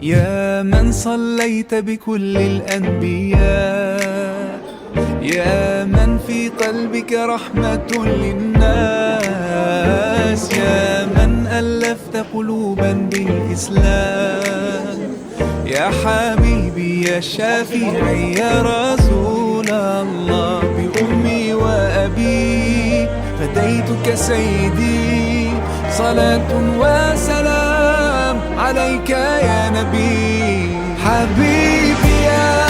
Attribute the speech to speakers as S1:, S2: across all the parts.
S1: يا من صليت بكل الأنبياء، يا من في قلبك رحمة للناس، يا من ألفت قلوبا بالإسلام، يا حبيبي يا شافعي يا رسول الله، بأمي وأبي فديتك سيدي، صلاة وسلام عليك يا نبي. حبيبي يا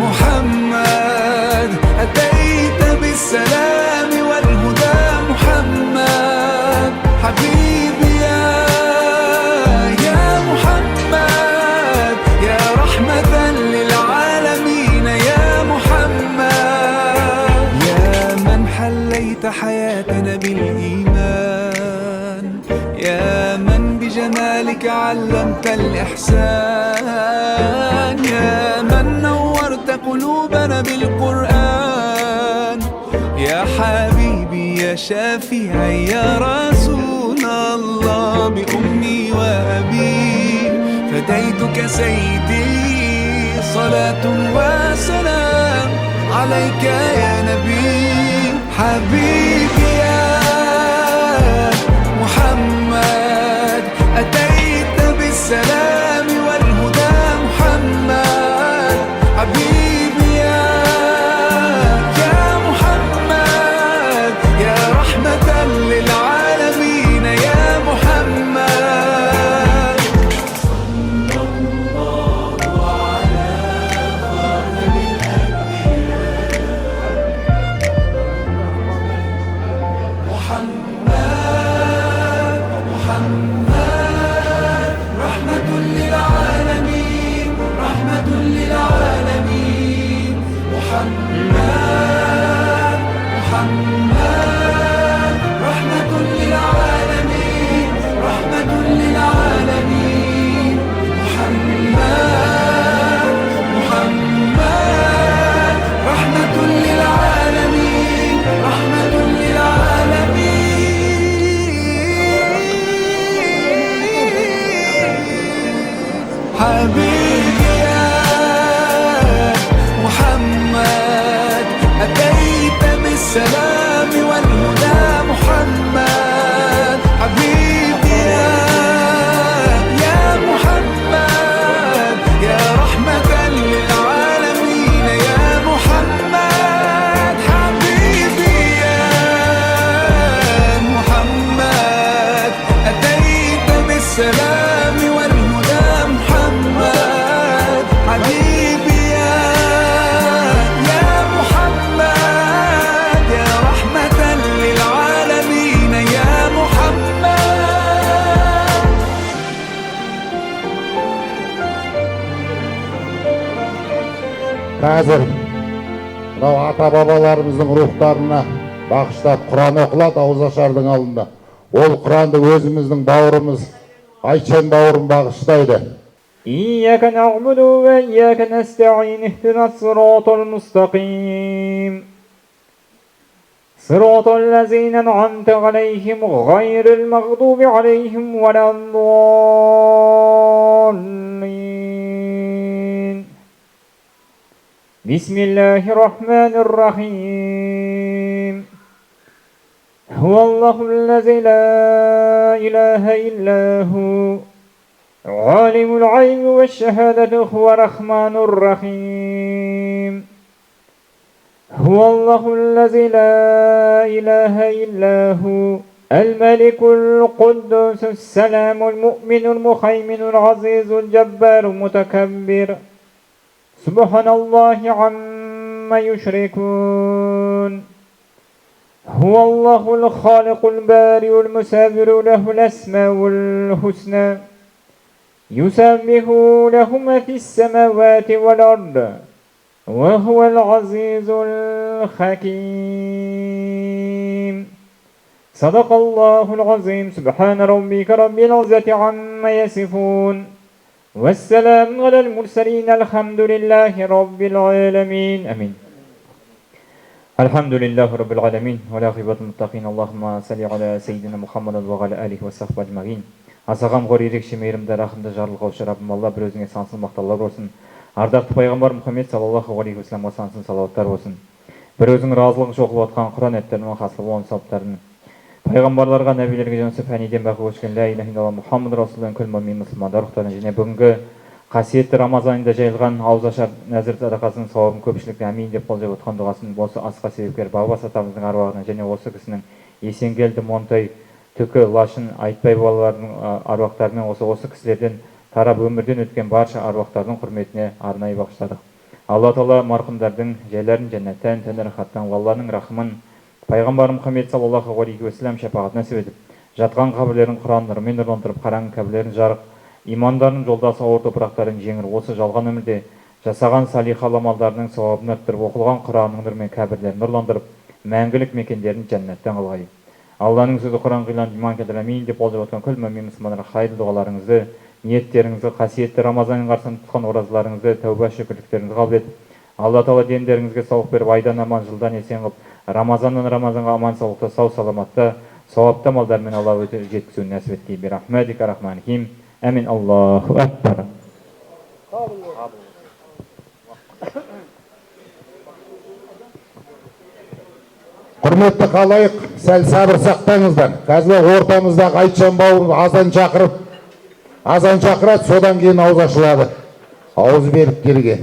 S1: محمد، أتيت بالسلام والهدى محمد. حبيبي يا محمد، يا رحمة للعالمين يا محمد، يا من حليت حياتنا بالإيمان، يا من بجمالك علمت الإحسان، يا من نورت قلوبنا بالقرآن، يا حبيبي يا شافعي يا رسول الله، بأمي وأبي فديتك سيدي، صلاة وسلام عليك يا نبي. حبيبي يا محمد، أتيت بالسلام والهدى محمد. حبيبي يا محمد، يا رحمة للعالمين يا محمد. صلى الله على خاتم الأنبياء محمد، محمد رحمة للعالمين، رحمة للعالمين. محمد، محمد رحمة للعالمين، رحمة للعالمين. محمد، محمد رحمة للعالمين، رحمة للعالمين. حبيبي يا محمد، أتيت بالسلام والهدى محمد. حبيبي يا محمد، يا رحمة للعالمين يا محمد. حبيبي يا محمد، أتيت بالسلام والهدى محمد. حبيبي يا محمد، يا رحمة للعالمين يا محمد.
S2: Қазір мынау ата-бабаларымыздың рухтарына бағыштап Құран оқылады ауызашардың алдында. Ол Құранды өзіміздің бауырымыз Айтжан бауырым бағыштайды.
S3: إياك نعبد وإياك نستعين اهدنا الصراط المستقيم صراط الذين أنعمت عليهم غير المغضوب عليهم ولا الضالين. بسم الله الرحمن الرحيم. هو الله الذي لا إله إلا هو عالم الغيب والشهادة هو الرحمن الرحيم. هو الله الذي لا إله إلا هو الملك القدوس السلام المؤمن المهيمن العزيز الجبار المتكبر سبحان الله عما يشركون. هو الله الخالق البارئ المصور له الأسماء الحسنى يسبح له ما في السماوات والأرض وهو العزيز الحكيم. صدق الله العظيم. سبحان ربك رب العزة عما يصفون والسلام على المرسلين الحمد لله رب العالمين. آمين. الحمد لله رب العالمين والعاقبة للمتقين. اللهم صل على سيدنا محمد وعلى آله وصحبه أجمعين. аса қамқор, ерекше мейірімді, рахымды, жарылқаушы Раббым Алла, бір өзіңе сансыз мақтаулар болсын. Ардақты пайғамбар Мұхаммед саллаллаху алейхи вассаламға сансыз салауаттар болсын. Бір өзің разылығың оқылып жатқан Құран аяттерінің хасыл болған сауаптарын пайғамбарларға, нәбилерге және фәниден бақи өшкен ла иляха илlalloh Мұхаммад расулдан күл мұмин мұсылмандар рухтарына және бүгінгі қасиетті Рамазан айында жайылған ауызашар нәзір садақасының сауабын көпшілікке әмин деп қолдап отқан дұғасын осы асқа себепкер бабас атамыздың аруағына және осы кісінің Есенгелді, Монтай, Түкі, Лашын, Айтбай балаларының аруақтарымен осы кісілерден тарап өмірден өткен барша аруақтардың құрметіне арнайы бағыштадық. Алла Тағала марқұмдардың жайларын жәннаттан, тәнірхаттан, Алланың рахымын, пайғамбар Мұхаммед саллаллаху алейхи вассалам шапағат нәсіп етіп, жатқан қабірлерін Құран нұрымен нұрландырып, қараңғы кәбірлерін жарық, имандардың жолдасы ауыр топырақтарын жеңір, осы жалған өмірде жасаған салихалы амалдарының сауабын арттырып, оқылған Құранның нұрымен кәбірлерін нұрландырып, мәңгілік мекендерін жәннаттан қылғай. Алланың сөзі Құран қилан иман келтір әмин деп қолдап отқан күл мүмин мұсылмандар қайырлы дұғаларыңызды, ниеттеріңізді, қасиетті Рамазан қарсаңында тұтқан оразаларыңызды, тәуба шүкірліктеріңізді қабыл етіп, Алла Тағала дендеріңізге сауық беріп, айдан аман, жылдан есен қылып, Рамазаннан Рамазанға аман саулықта, сау саламатта, сауапты малдармен Алла өте жеткізуін нәсіп еткей. Бирахматика рахманихим. Әмин. Аллаху акбар.
S2: Құрметті қалайық, сәл сабыр сақтаңыздар. Қазір ортамыздағы Айтжан бауыр азан шақырады, содан кейін ауыз ашылады. Ауыз беріп келге.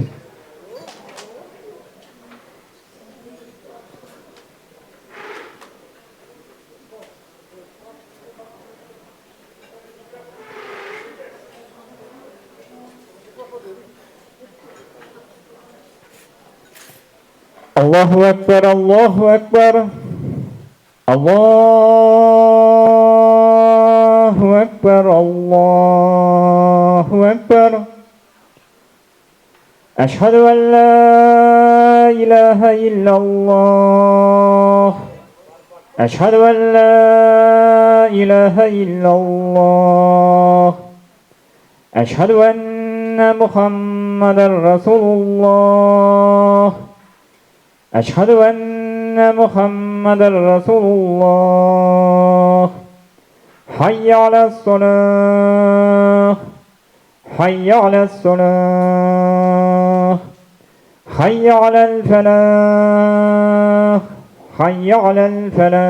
S3: Аллаху акбар, Аллаху акбар. Аллаху акбар, Аллаху акбар. Ашхаду ан ла илаха иллаллах. Ашхаду ан ла илаха иллаллах. Ашхаду анна Мухаммадар расулуллах. أشهد أن محمد رسول الله. حي على الصلاة. حي على الصلاة. حي على الفلاح. حي على الفلاح.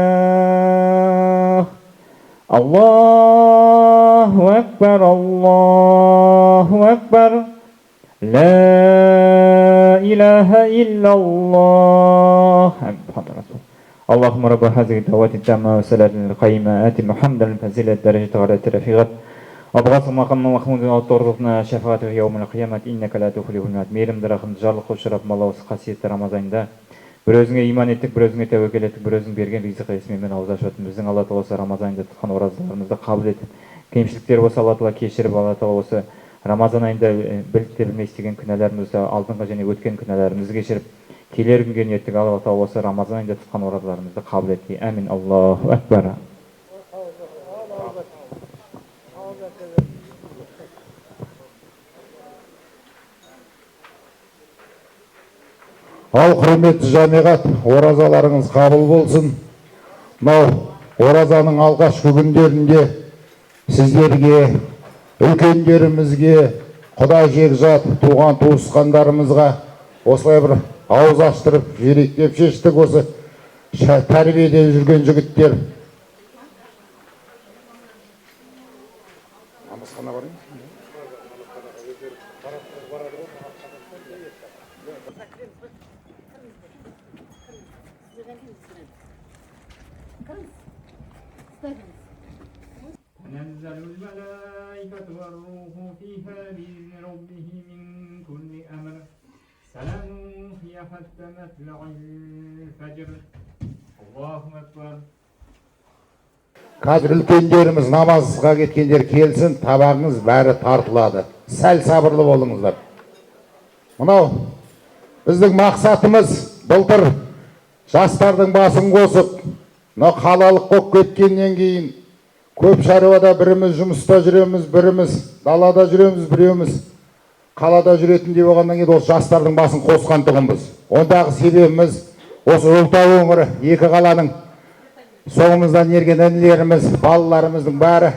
S3: الله أكبر، الله أكبر. لا إله إلا الله. اللهم رب هذه الدعوات التامة والصلاة القيمة آت محمدا الفضيلة درجة غاية الرفيقات وابغاث مقام محمود وترزقنا شفاعته يوم القيامة إنك لا تخلف الميعاد. Мейірімді рахымды жарлық құлшырап Алла осы қасиетті Рамазанда бір өзіңе иман еттік, бір өзіңе тәуекел еттік, бір өзің берген ризық есімімен ауыз ашатын біздің Алла Тағала осы Рамазанда тұтқан оразаларымызды қабыл етіп, кемшіліктер болса Алла Тағала кешіріп, Алла Тағала осы Рамазан айында біліп те білмей істеген күнәларымызды, алдыңғы және өткен күнәларымызды кешіріп, келер күнге ниеттік Алла Тағала осы Рамазан айында тұтқан оразаларымызды қабыл етті. Әмин. Аллаху акбар.
S2: Ал құрметті жамиғат, оразаларыңыз қабыл болсын. Мынау оразаның алғашқы күндерінде сіздерге, үлкендерімізге, құда жекжат, туған туысқандарымызға осылай бір ауыз аштырып, жүректеп шештік. Осы тәрбиеде жүрген жігіттер.
S3: تنزل الملائكة والروح فيها بإذن ربهم من كل أمر سلام هي حتى مطلع الفجر. الله أكبر.
S2: Қазір үлкендеріміз намазға кеткендер келсін, табағыңыз бәрі тартылады. Сәл сабырлы болыңыздар. Мынау біздің мақсатымыз былтыр жастардың басын қосып, қалалық болып кеткеннен кейін көп шаруада біріміз жұмыста жүреміз, біріміз далада жүреміз, біреуміз қалада жүретіндей болғаннан кейін осы жастардың басын қосқан тұғынбыз. Ондағы себебіміз осы Ұлытау өңірі, екі қаланың соңымыздан ерген інілеріміз, балаларымыздың бәрі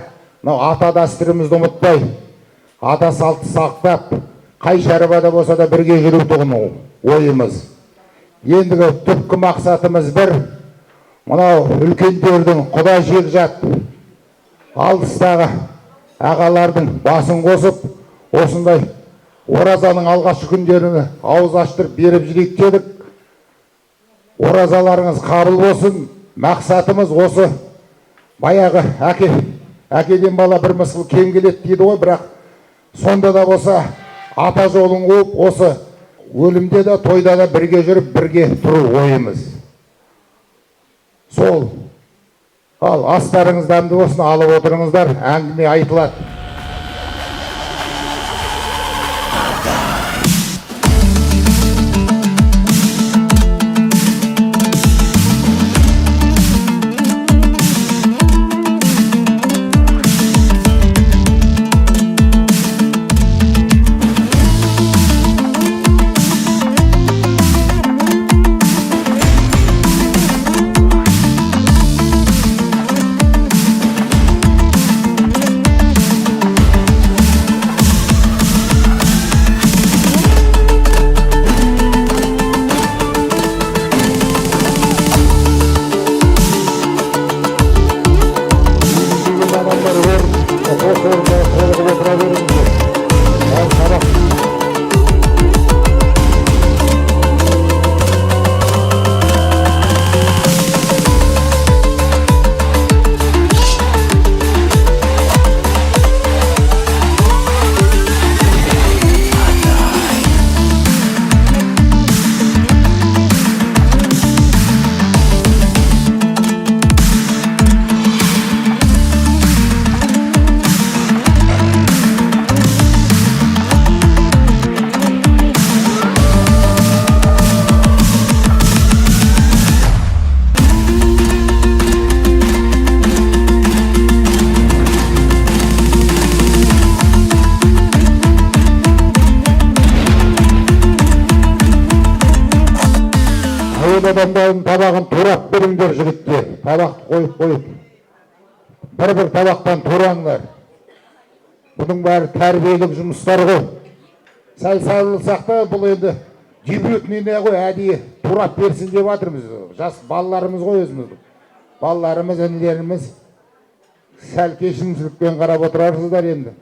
S2: мынау ата дәстүрімізді ұмытпай, ата салты сақтап, қай шаруада болса да бірге жүру тұғын ойымыз. Ендігі түпкі мақсатымыз бір, мынау үлкендердің құда жекжат алыстағы ағалардың басын қосып, осындай оразаның алғашқы күндеріне ауыз аштырып беріп жүрейік дедік. Оразаларыңыз қабыл болсын. Мақсатымыз осы. Баяғы әкеден бала бір мысыл кем келеді дейді ғой, бірақ сонда да болса ата жолын қуып, осы өлімде де тойда да бірге жүріп, бірге тұру ойымыз. Сол. Ал астарыңыз дәмді болсын, алып отырыңыздар, әңгіме айтылады. Адамдардың табағын турап беріңдер, жігіттер. Табақты қойып. Бір табақтан тураңдар. Бұның бәрі тәрбиелік жұмыстар ғой. Сәл салсақ та бұл енді дебютный не ғой, әдейі турап берсін деп жатырмыз. Жас балаларымыз ғой өзіміз. Балаларымыз, інілеріміз сәл кешірімшілікпен қарап отырарсыздар енді.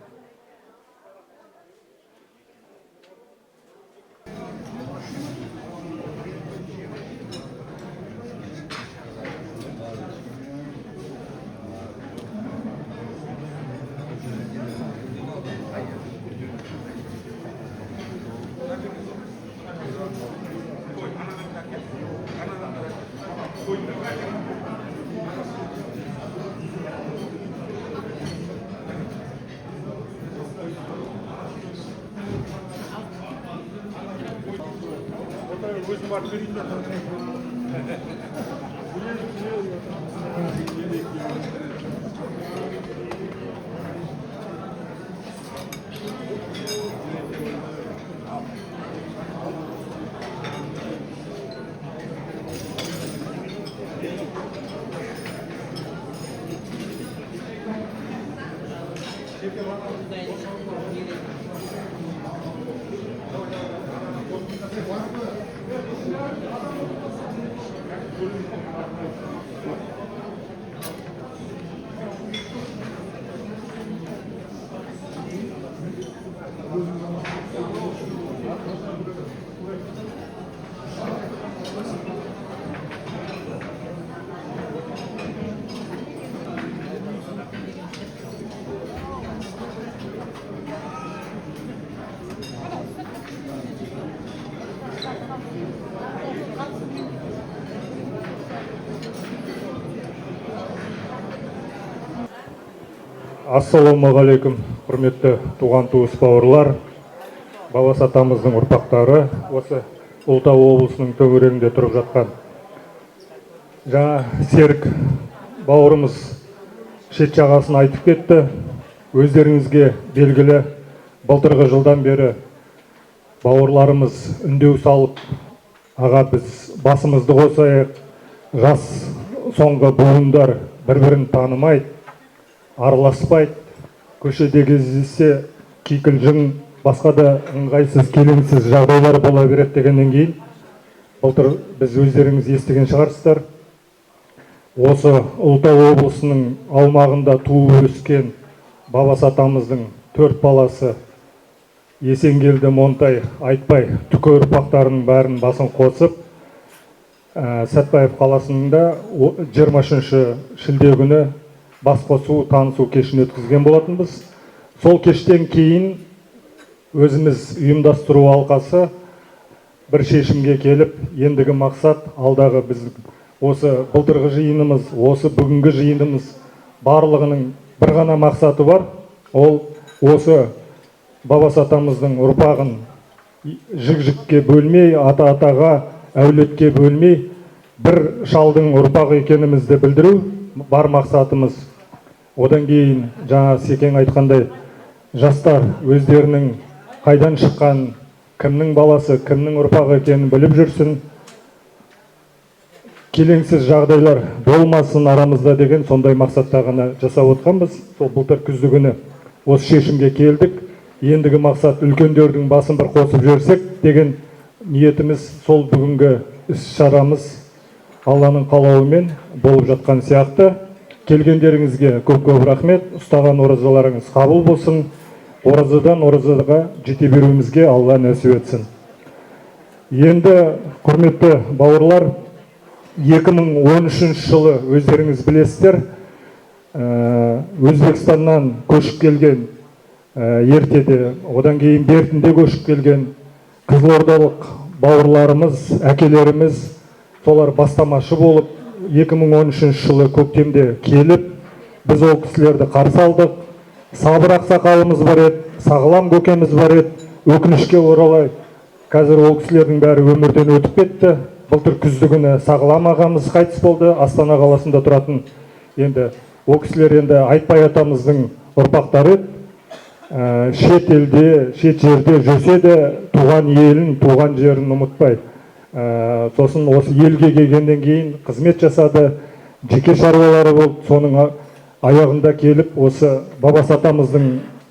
S4: Ассалаумағалейкум, құрметті туған туыс бауырлар, бабас атамыздың ұрпақтары, осы Ұлытау облысының төңірегінде тұрып жатқан. Жаңа Серік бауырымыз шет жағасын айтып кетті. Өздеріңізге белгілі, былтырғы жылдан бері бауырларымыз үндеу салып, аға біз басымызды қосайық, жас соңғы буындар бір-бірін танымайды, араласпайды. көшеде кездессе кикілжің, басқа да ыңғайсыз келеңсіз жағдайлар бола береді дегеннен кейін, былтыр біз өздеріңіз естіген шығарсыздар, осы Ұлытау облысының аумағында туып өскен Бабас атамыздың 4 баласы Есенгелді, Монтай, Айтбай, Түке ұрпақтарының бәрін басын қосып, Сәтбаев қаласында 23 шілде күні бас қосу, танысу кешін өткізген болатынбыз. Сол кештен кейін өзіміз ұйымдастыру алқасы бір шешімге келіп, ендігі мақсат алдағы біз осы былтырғы жиынымыз, осы бүгінгі жиынымыз барлығының бір ғана мақсаты бар. Ол осы Бабас атамыздың ұрпағын жік-жікке бөлмей, ата-атаға, әулетке бөлмей, бір шалдың ұрпағы екенімізді білдіру бар мақсатымыз. Одан кейін жаңа Секең айтқандай, жастар өздерінің қайдан шыққан, кімнің баласы, кімнің ұрпағы екенін біліп жүрсін, келеңсіз жағдайлар болмасын арамызда деген сондай мақсатта ғана жасап отқанбыз. Сол былтыр күзді күні осы шешімге келдік. Ендігі мақсат үлкендердің басын бір қосып жіберсек деген ниетіміз, сол бүгінгі іс-шарамыз Алланың қалауымен болып жатқан сияқты. Келгендеріңізге көп-көп рахмет. Ұстаған оразаларыңыз қабыл болсын. Оразадан оразаға жете беруімізге Алла нәсіп етсін. Енді құрметті бауырлар, 2013 жылы өздеріңіз білесіздер, Өзбекстаннан көшіп келген ертеде, одан кейін бертінде көшіп келген қызылордалық бауырларымыз, әкелеріміз, солар бастамашы болып, 2013 жылы көктемде келіп, біз ол кісілерді қарсы алдық. Сабыр ақсақалымыз бар еді, Сағылам көкеміз бар еді, өкінішке оралай, қазір ол кісілердің бәрі өмірден өтіп кетті. Былтыр күзді күні Сағылам ағамыз қайтыс болды, Астана қаласында тұратын. Енді ол кісілер енді Айтбай атамыздың ұрпақтары еді. Шет елде, шет жерде жүрсе де туған елін, туған жерін ұмытпай. Сосын осы елге келгеннен кейін қызмет жасады, жеке шаруалары болды. Соның аяғында келіп, осы Бабас атамыздың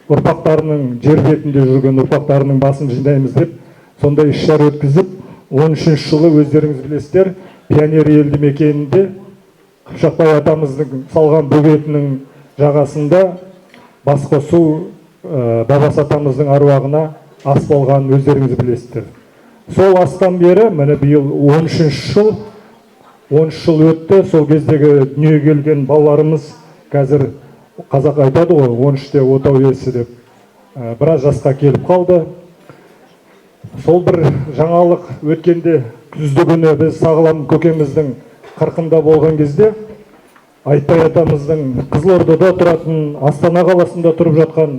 S4: ұрпақтарының, жер бетінде жүрген ұрпақтарының басын жинаймыз деп, сондай іс-шара өткізіп, 13 жылы өздеріңіз білесіздер, пионер елді мекенінде Қыпшақбай атамыздың салған бөгетінің жағасында бас қосу Бабас атамыздың аруағына ас болған өздеріңіз білесіздер. Сол астан бері, міне биыл 13 жыл өтті. Сол кездегі дүниеге келген балаларымыз қазір қазақ айтады ғой, 13-те отау иесі деп, біраз жасқа келіп қалды. Сол бір жаңалық өткенде күзді күні біз Сағылам көкеміздің 40-ында болған кезде Айтбай атамыздың Қызылордада тұратын, Астана қаласында тұрып жатқан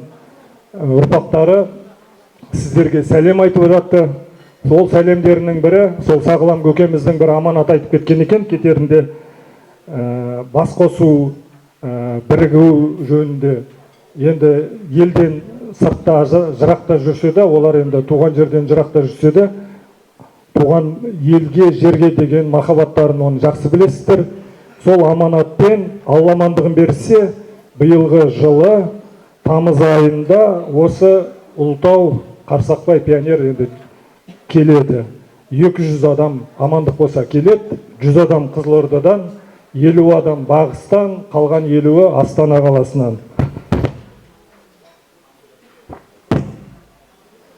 S4: ұрпақтары сіздерге сәлем айтып жатты. Сол сәлемдерінің бірі, сол Сағылам көкеміздің бір аманат айтып кеткен екен, кетерінде бас қосу, бірігу жөнінде. Енді елден сыртта, жырақта жүрсе де, олар енді туған жерден жырақта жүрсе де, туған елге, жерге деген махаббаттарын оны жақсы білесіздер. Сол аманатпен Алла амандығын берсе, биылғы жылы тамыз айында осы Ұлытау Қарсақбай пионер енді келеді. 200 адам амандық болса келеді, 100 адам Қызылордадан, 50 адам Бағыстан, қалған 50-і Астана қаласынан.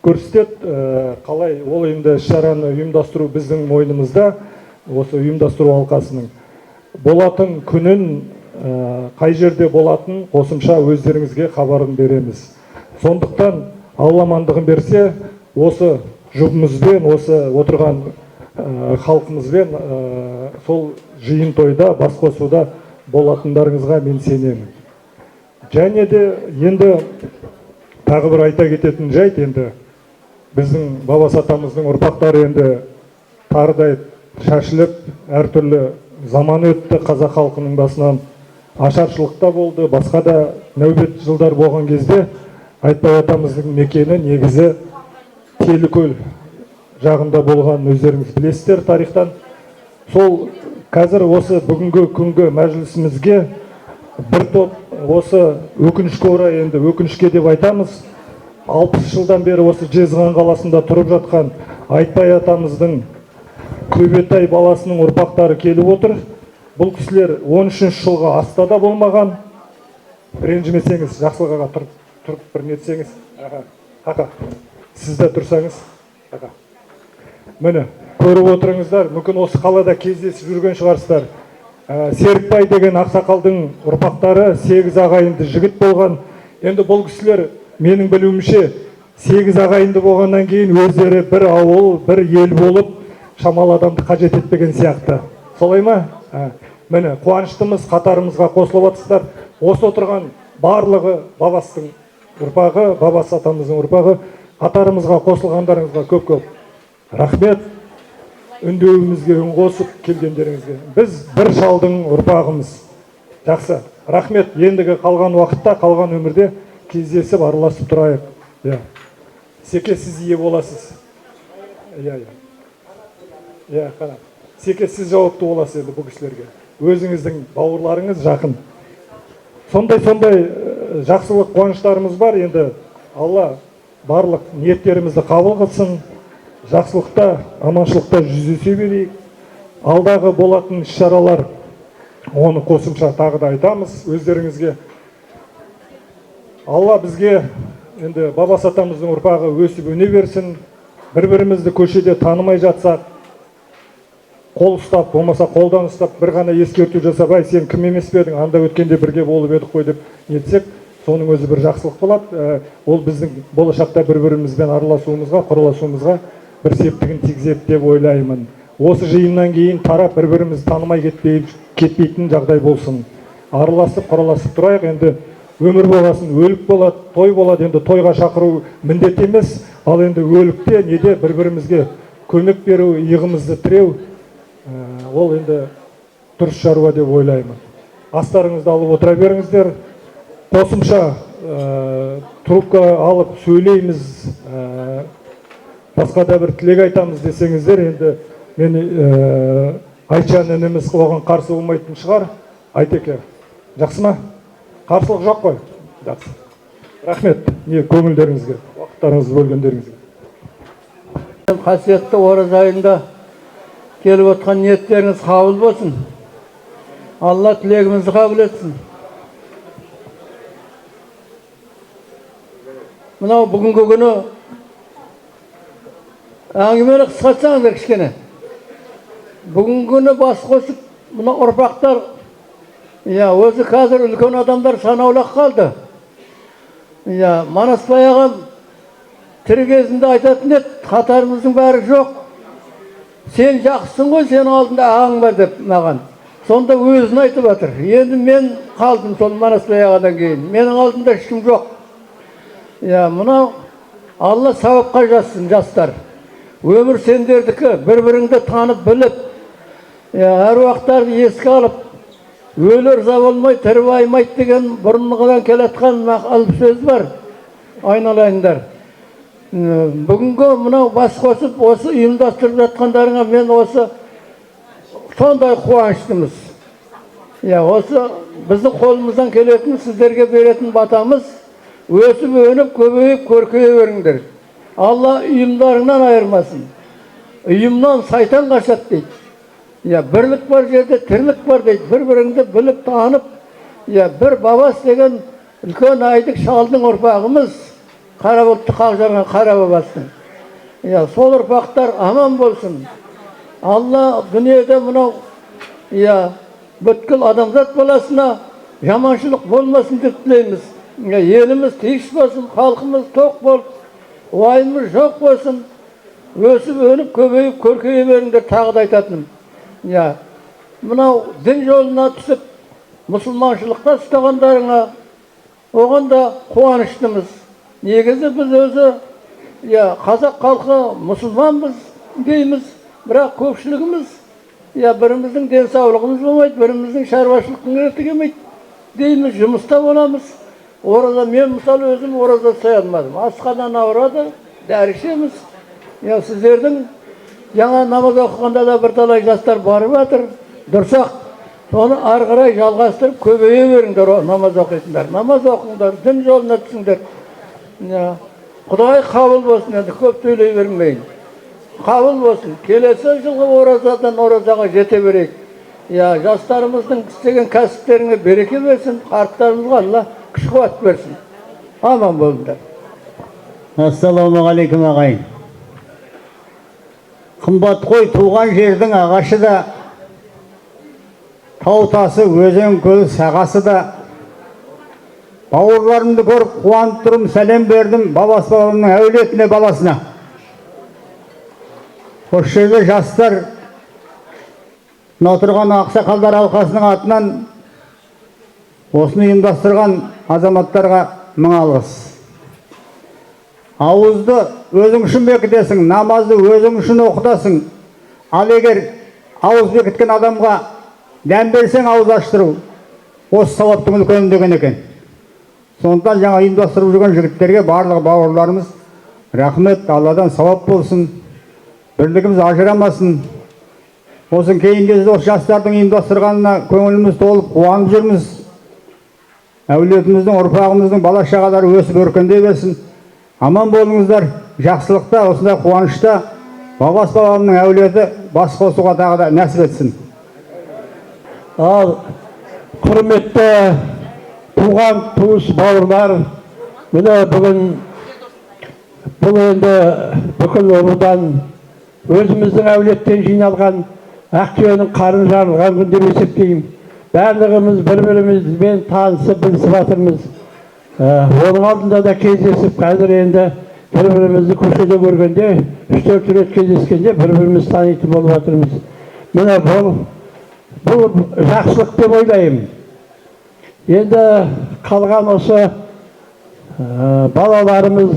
S4: Көрсетеді, қалай ол енді шараны ұйымдастыру біздің мойнымызда, осы ұйымдастыру алқасының. Болатын күнін, қай жерде болатын қосымша өздеріңізге хабарын береміз. Сондықтан Алла амандығын берсе, осы жұбымызбен, осы отырған халқымызбен сол жиын тойда, бас қосуда болатындарыңызға мен сенемін. Және де енді тағы бір айта кететін жайт, енді біздің Бабас атамыздың ұрпақтары енді тарыдай шашылып, әртүрлі заман өтті, қазақ халқының басынан ашаршылықта болды, басқа да нәубет жылдар болған кезде Айтбай атамыздың мекені негізі Телікөл жағында болған өздеріңіз білесіздер тарихтан. Сол қазір осы бүгінгі күнгі мәжілісімізге бір топ осы өкінішке орай, енді өкінішке деп айтамыз, 60 жылдан бері осы Жезқазған қаласында тұрып жатқан Айтбай атамыздың Көбетай баласының ұрпақтары келіп отыр. Бұл кісілер 13 жылға астада болмаған. Ренжімесеңіз, жақсылық аға тұрып бір нетсеңіз. Аға, сіз де тұрсаңыз. Аға. Міне, көріп отырыңыздар, мүмкін осы қалада кездесіп жүрген шығарсыздар. Серікбай деген ақсақалдың ұрпақтары 8 ағайынды жігіт болған. Енді бұл кісілер менің білуімше 8 ағайынды болғаннан кейін өздері бір ауыл, бір ел болып шамалы адамды қажет етпеген сияқты. Солай ма? Міне, қуаныштымыз, қатарымызға қосылып отырсыздар. Осы отырған барлығы бабасының ұрпағы, бабасы атамыздың ұрпағы. Қатарымызға қосылғандарыңызға көп-көп рахмет. Үндеуімізге үн қосып келгендеріңізге. Біз бір шалдың ұрпағымыз. Жақсы, рахмет. Ендігі қалған уақытта, қалған өмірде кездесіп араласып тұрайық. Секе, сіз ие боласыз. Қана. Секе, сіз жауапты боласыз енді бұл кісілерге. Өзіңіздің бауырларыңыз жақын. Сондай жақсылық, қуаныштарымыз бар. Енді Алла барлық ниеттерімізді қабыл қылсын. Жақсылықта, аманшылықта жүздесе берейік. Алдағы болатын іс-шаралар, оны қосымша тағы да айтамыз өздеріңізге. Алла бізге енді бабасы атамыздың ұрпағы өсіп өне берсін. Бір-бірімізді көшеде танымай жатсақ, қол ұстап, болмаса қолдан ұстап, бір ғана ескерту жасап, ай, сен кім емес пе едің, анда өткенде бірге болып едік қой деп нетсек, соның өзі бір жақсылық болады. Ол біздің болашақта бір-бірімізбен араласуымызға, құраласуымызға бір септігін тигізеді деп ойлаймын. Осы жиыннан кейін тарап бір-бірімізді танымай кетпейтін жағдай болсын. Араласып, құраласып тұрайық. Енді өмір болғасын, өлік болады, той болады. Енді тойға шақыру міндет емес, ал енді өлікте неде бір-бірімізге көмек беру, иығымызды тіреу, ол енді дұрыс шаруа деп ойлаймын. Астарыңызды алып отыра беріңіздер. Қосымша трубка алып сөйлейміз, басқа да бір тілек айтамыз десеңіздер, енді мен Айтжан ініміз оған қарсы болмайтын шығар. Айтеке, жақсы ма? Қарсылық жоқ қой? Жақсы. Рахмет, көңілдеріңізге, уақыттарыңызды бөлгендеріңізге.
S5: Қасиетті ораза айында келіп отқан ниеттеріңіз қабыл болсын. Алла тілегімізді қабыл етсін. Мынау бүгінгі күні әңгімені қысқартсаңыздар кішкене. Бүгінгі күні бас қосып, мына ұрпақтар, өзі қазір үлкен адамдар санаулақ қалды. Манасбай ағам тірі кезінде айтатын еді, қатарымыздың бәрі жоқ. Сен жақсың ғой, сенің алдында ағаң бар деп маған. Сонда өзін айтып жатыр. Енді мен қалдым сол Манасбай ағадан кейін. Менің алдында ешкім жоқ. Мынау Алла сауапқа жазсын, жастар. Өмір сендердікі, бір-біріңді танып біліп, әруақтарды еске алып, өлі ырза болмай, тірі байымайды деген бұрынғыдан келатқан алып сөз бар. Айналайындар. Бүгінгі мынау бас қосып, осы ұйымдастырып жатқандарыңа мен осы сондай қуаныштымыз. Осы біздің қолымыздан келетін, сіздерге беретін батамыз, өсіп өніп, көбейіп, көркейе беріңдер. Алла ұйымдарыңнан айырмасын. Ұйымнан сайтан қашады дейді. Бірлік бар жерде тірлік бар дейді. Бір-біріңді біліп танып, бір бабас деген үлкен айдық шалдың ұрпағымыз, қара бұлтты қақ қара бабастың. Сол ұрпақтар аман болсын. Алла дүниеде мынау бүткіл адамзат баласына жаманшылық болмасын деп тілейміз. Еліміз тыныш болсын, халқымыз тоқ болып, уайымыз жоқ болсын. Өсіп өніп, көбейіп, көркейе беріңдер, тағы да айтатыным. Мынау дін жолына түсіп, мұсылманшылықта ұстағандарыңа, оған да қуаныштымыз. Негізі біз өзі қазақ халқы мұсылманбыз дейміз, бірақ көпшілігіміз біріміздің денсаулығымыз болмайды, біріміздің шаруашылықтың реті келмейді дейміз, жұмыста боламыз. Ораза, мен мысалы өзім ораза ұстай алмадым. Асқадан ауырады, дәрі ішеміз. Сіздердің жаңа намаз оқығанда да бірталай жастар барып жатыр. Дұрсақ, соны ары қарай жалғастырып көбейе беріңдер, намаз оқитындар. Намаз оқыңдар, дін жолына түсіңдер. Құдай қабыл болсын, енді көп сөйлей бермейін. Қабыл болсын. Келесі жылғы оразадан оразаға жете берейік. Жастарымыздың істеген кәсіптеріне береке берсін, қарттарымызға Алла күш қуат берсін. Аман болыңдар.
S6: Ассалаумағалейкум ағайын. Қымбат қой, туған жердің ағашы да, тау тасы, өзен көл сағасы да. Бауырларымды көріп қуанып тұрым, сәлем бердім бабасы бабамның әулетіне, баласына. Осы жерде жастар, отырған ақсақалдар алқасының атынан осыны ұйымдастырған азаматтарға мың алғыс. Ауызды өзің үшін бекітесің, намазды өзің үшін оқытасың. Ал егер ауыз бекіткен адамға дәм берсең, ауыз аштыру, осы сауаптың үлкені деген екен. Сондықтан жаңа ұйымдастырып жүрген жігіттерге, барлығы бауырларымыз рахмет, Алладан сауап болсын, бірлігіміз ажырамасын. Осы кейін кезде осы жастардың ұйымдастырғанына көңіліміз толып қуанып жүрміз. Әулетіміздің, ұрпағымыздың бала шағалары өсіп өркендей берсін. Аман болыңыздар, жақсылықта, осындай қуанышта бабасы бабамның әулеті бас қосуға тағы да нәсіп етсін.
S5: Ал құрметті туған туыс бауырлар, міне бүгін бұл енді бүкіл ұлыдан өзіміздің әулеттен жиналған Ақтөбенің қарын жарылған күн деп есептеймін. Барлығымыз бір-бірімізбен танысып, білісіп жатырмыз. Оның алдында да кездесіп, қазір енді бір-бірімізді көшеде көргенде, 3-4 рет кездескенде бір-біріміз танитын болып жатырмыз. Міне бұл жақсылық деп ойлаймын. Енді қалған осы балаларымыз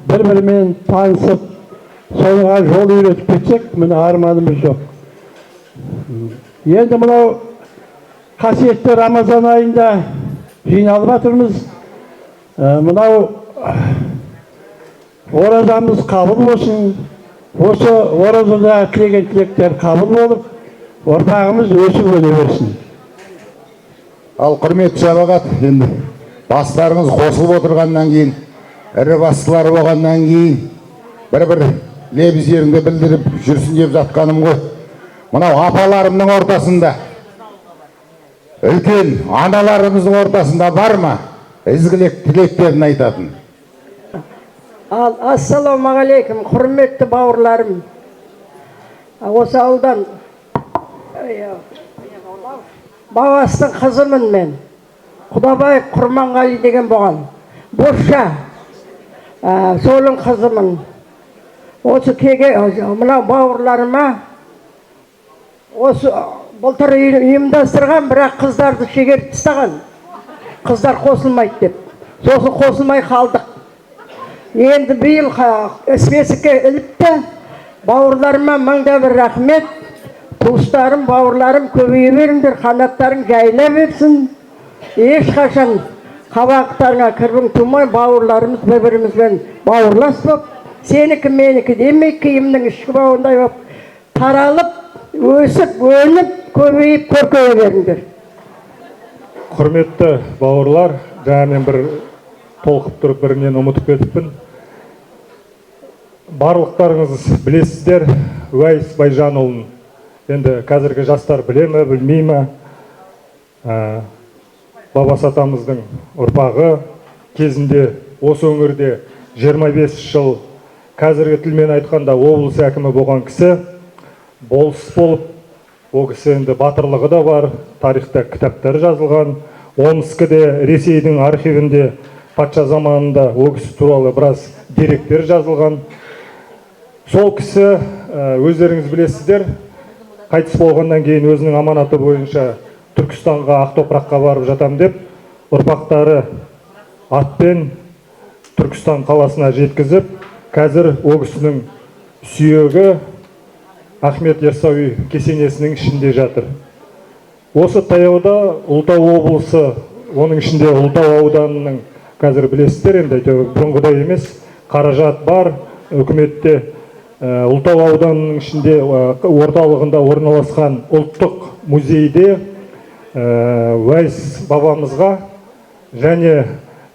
S5: бір-бірімен танысып, соңға жол үйретіп кетсек, міне арманымыз жоқ. Енді мынау қасиетті Рамазан айында жиналып жатырмыз. Мынау оразамыз қабыл болсын. Осы оразада тілеген тілектер қабыл болып, ұрпағымыз өсіп өне берсін.
S2: Ал құрметті жабағат, енді бастарыңыз қосылып отырғаннан кейін, ірі бастылар болғаннан кейін, бір-бір лебіздеріңді білдіріп жүрсін деп жатқаным ғой. Мынау апаларымның ортасында, үлкен аналарымыздың ортасында бар ма ізгілік тілектерін айтатын?
S7: Ассалаумағалейкум, құрметті бауырларым. Осы ауылдан Бабастың қызымын мен. Құдабаев Құрманғали деген болған. Босша, солың қызымын. Осы кеге, мынау бауырларыма осы былтыр ұйымдастырған, бірақ қыздарды шегеріп тастаған. Қыздар қосылмайды деп. Сосын қосылмай қалдық. Енді биыл бесікке іліпті. Бауырларыма мыңда бір рахмет. Туыстарым, бауырларым көбейе беріңдер, қанаттарың жайыла берсін. Ешқашан қабақтарыңа кірбің тумай, бауырларымыз бір-бірімізбен бауырлас боп, сенікі менікі демей, киімнің ішкі бауындай боп таралып, өсіп, өніп, көбейіп, көркейе беріңдер.
S4: Құрметті бауырлар, жаңа мен бір толқып тұрып бірінен ұмытып кетіппін. Барлықтарыңыз білесіздер, Уәйіс Байжанұлын. Енді қазіргі жастар біле ме, білмей ме? Бабасы атамыздың ұрпағы кезінде осы өңірде 25 жыл, қазіргі тілмен айтқанда облыс әкімі болған кісі, болыс болып, ол кісі енді батырлығы да бар, тарихта кітаптар жазылған. Омскіде, Ресейдің архивінде патша заманында ол кісі туралы біраз деректер жазылған. Сол кісі, өздеріңіз білесіздер, қайтыс болғаннан кейін өзінің аманаты бойынша Түркістанға, Ақтопраққа барып жатам деп, ұрпақтары атпен Түркістан қаласына жеткізіп, қазір ол кісінің сүйегі Ахмет Яссауи кесенесінің ішінде жатыр. Осы таяуда Ұлытау облысы, оның ішінде Ұлытау ауданының, қазір білесіздер, енді бұрынғыдай емес, қаражат бар, үкіметте Ұлытау ауданының ішінде орталығында орналасқан ұлттық музейде Уайс бабамызға және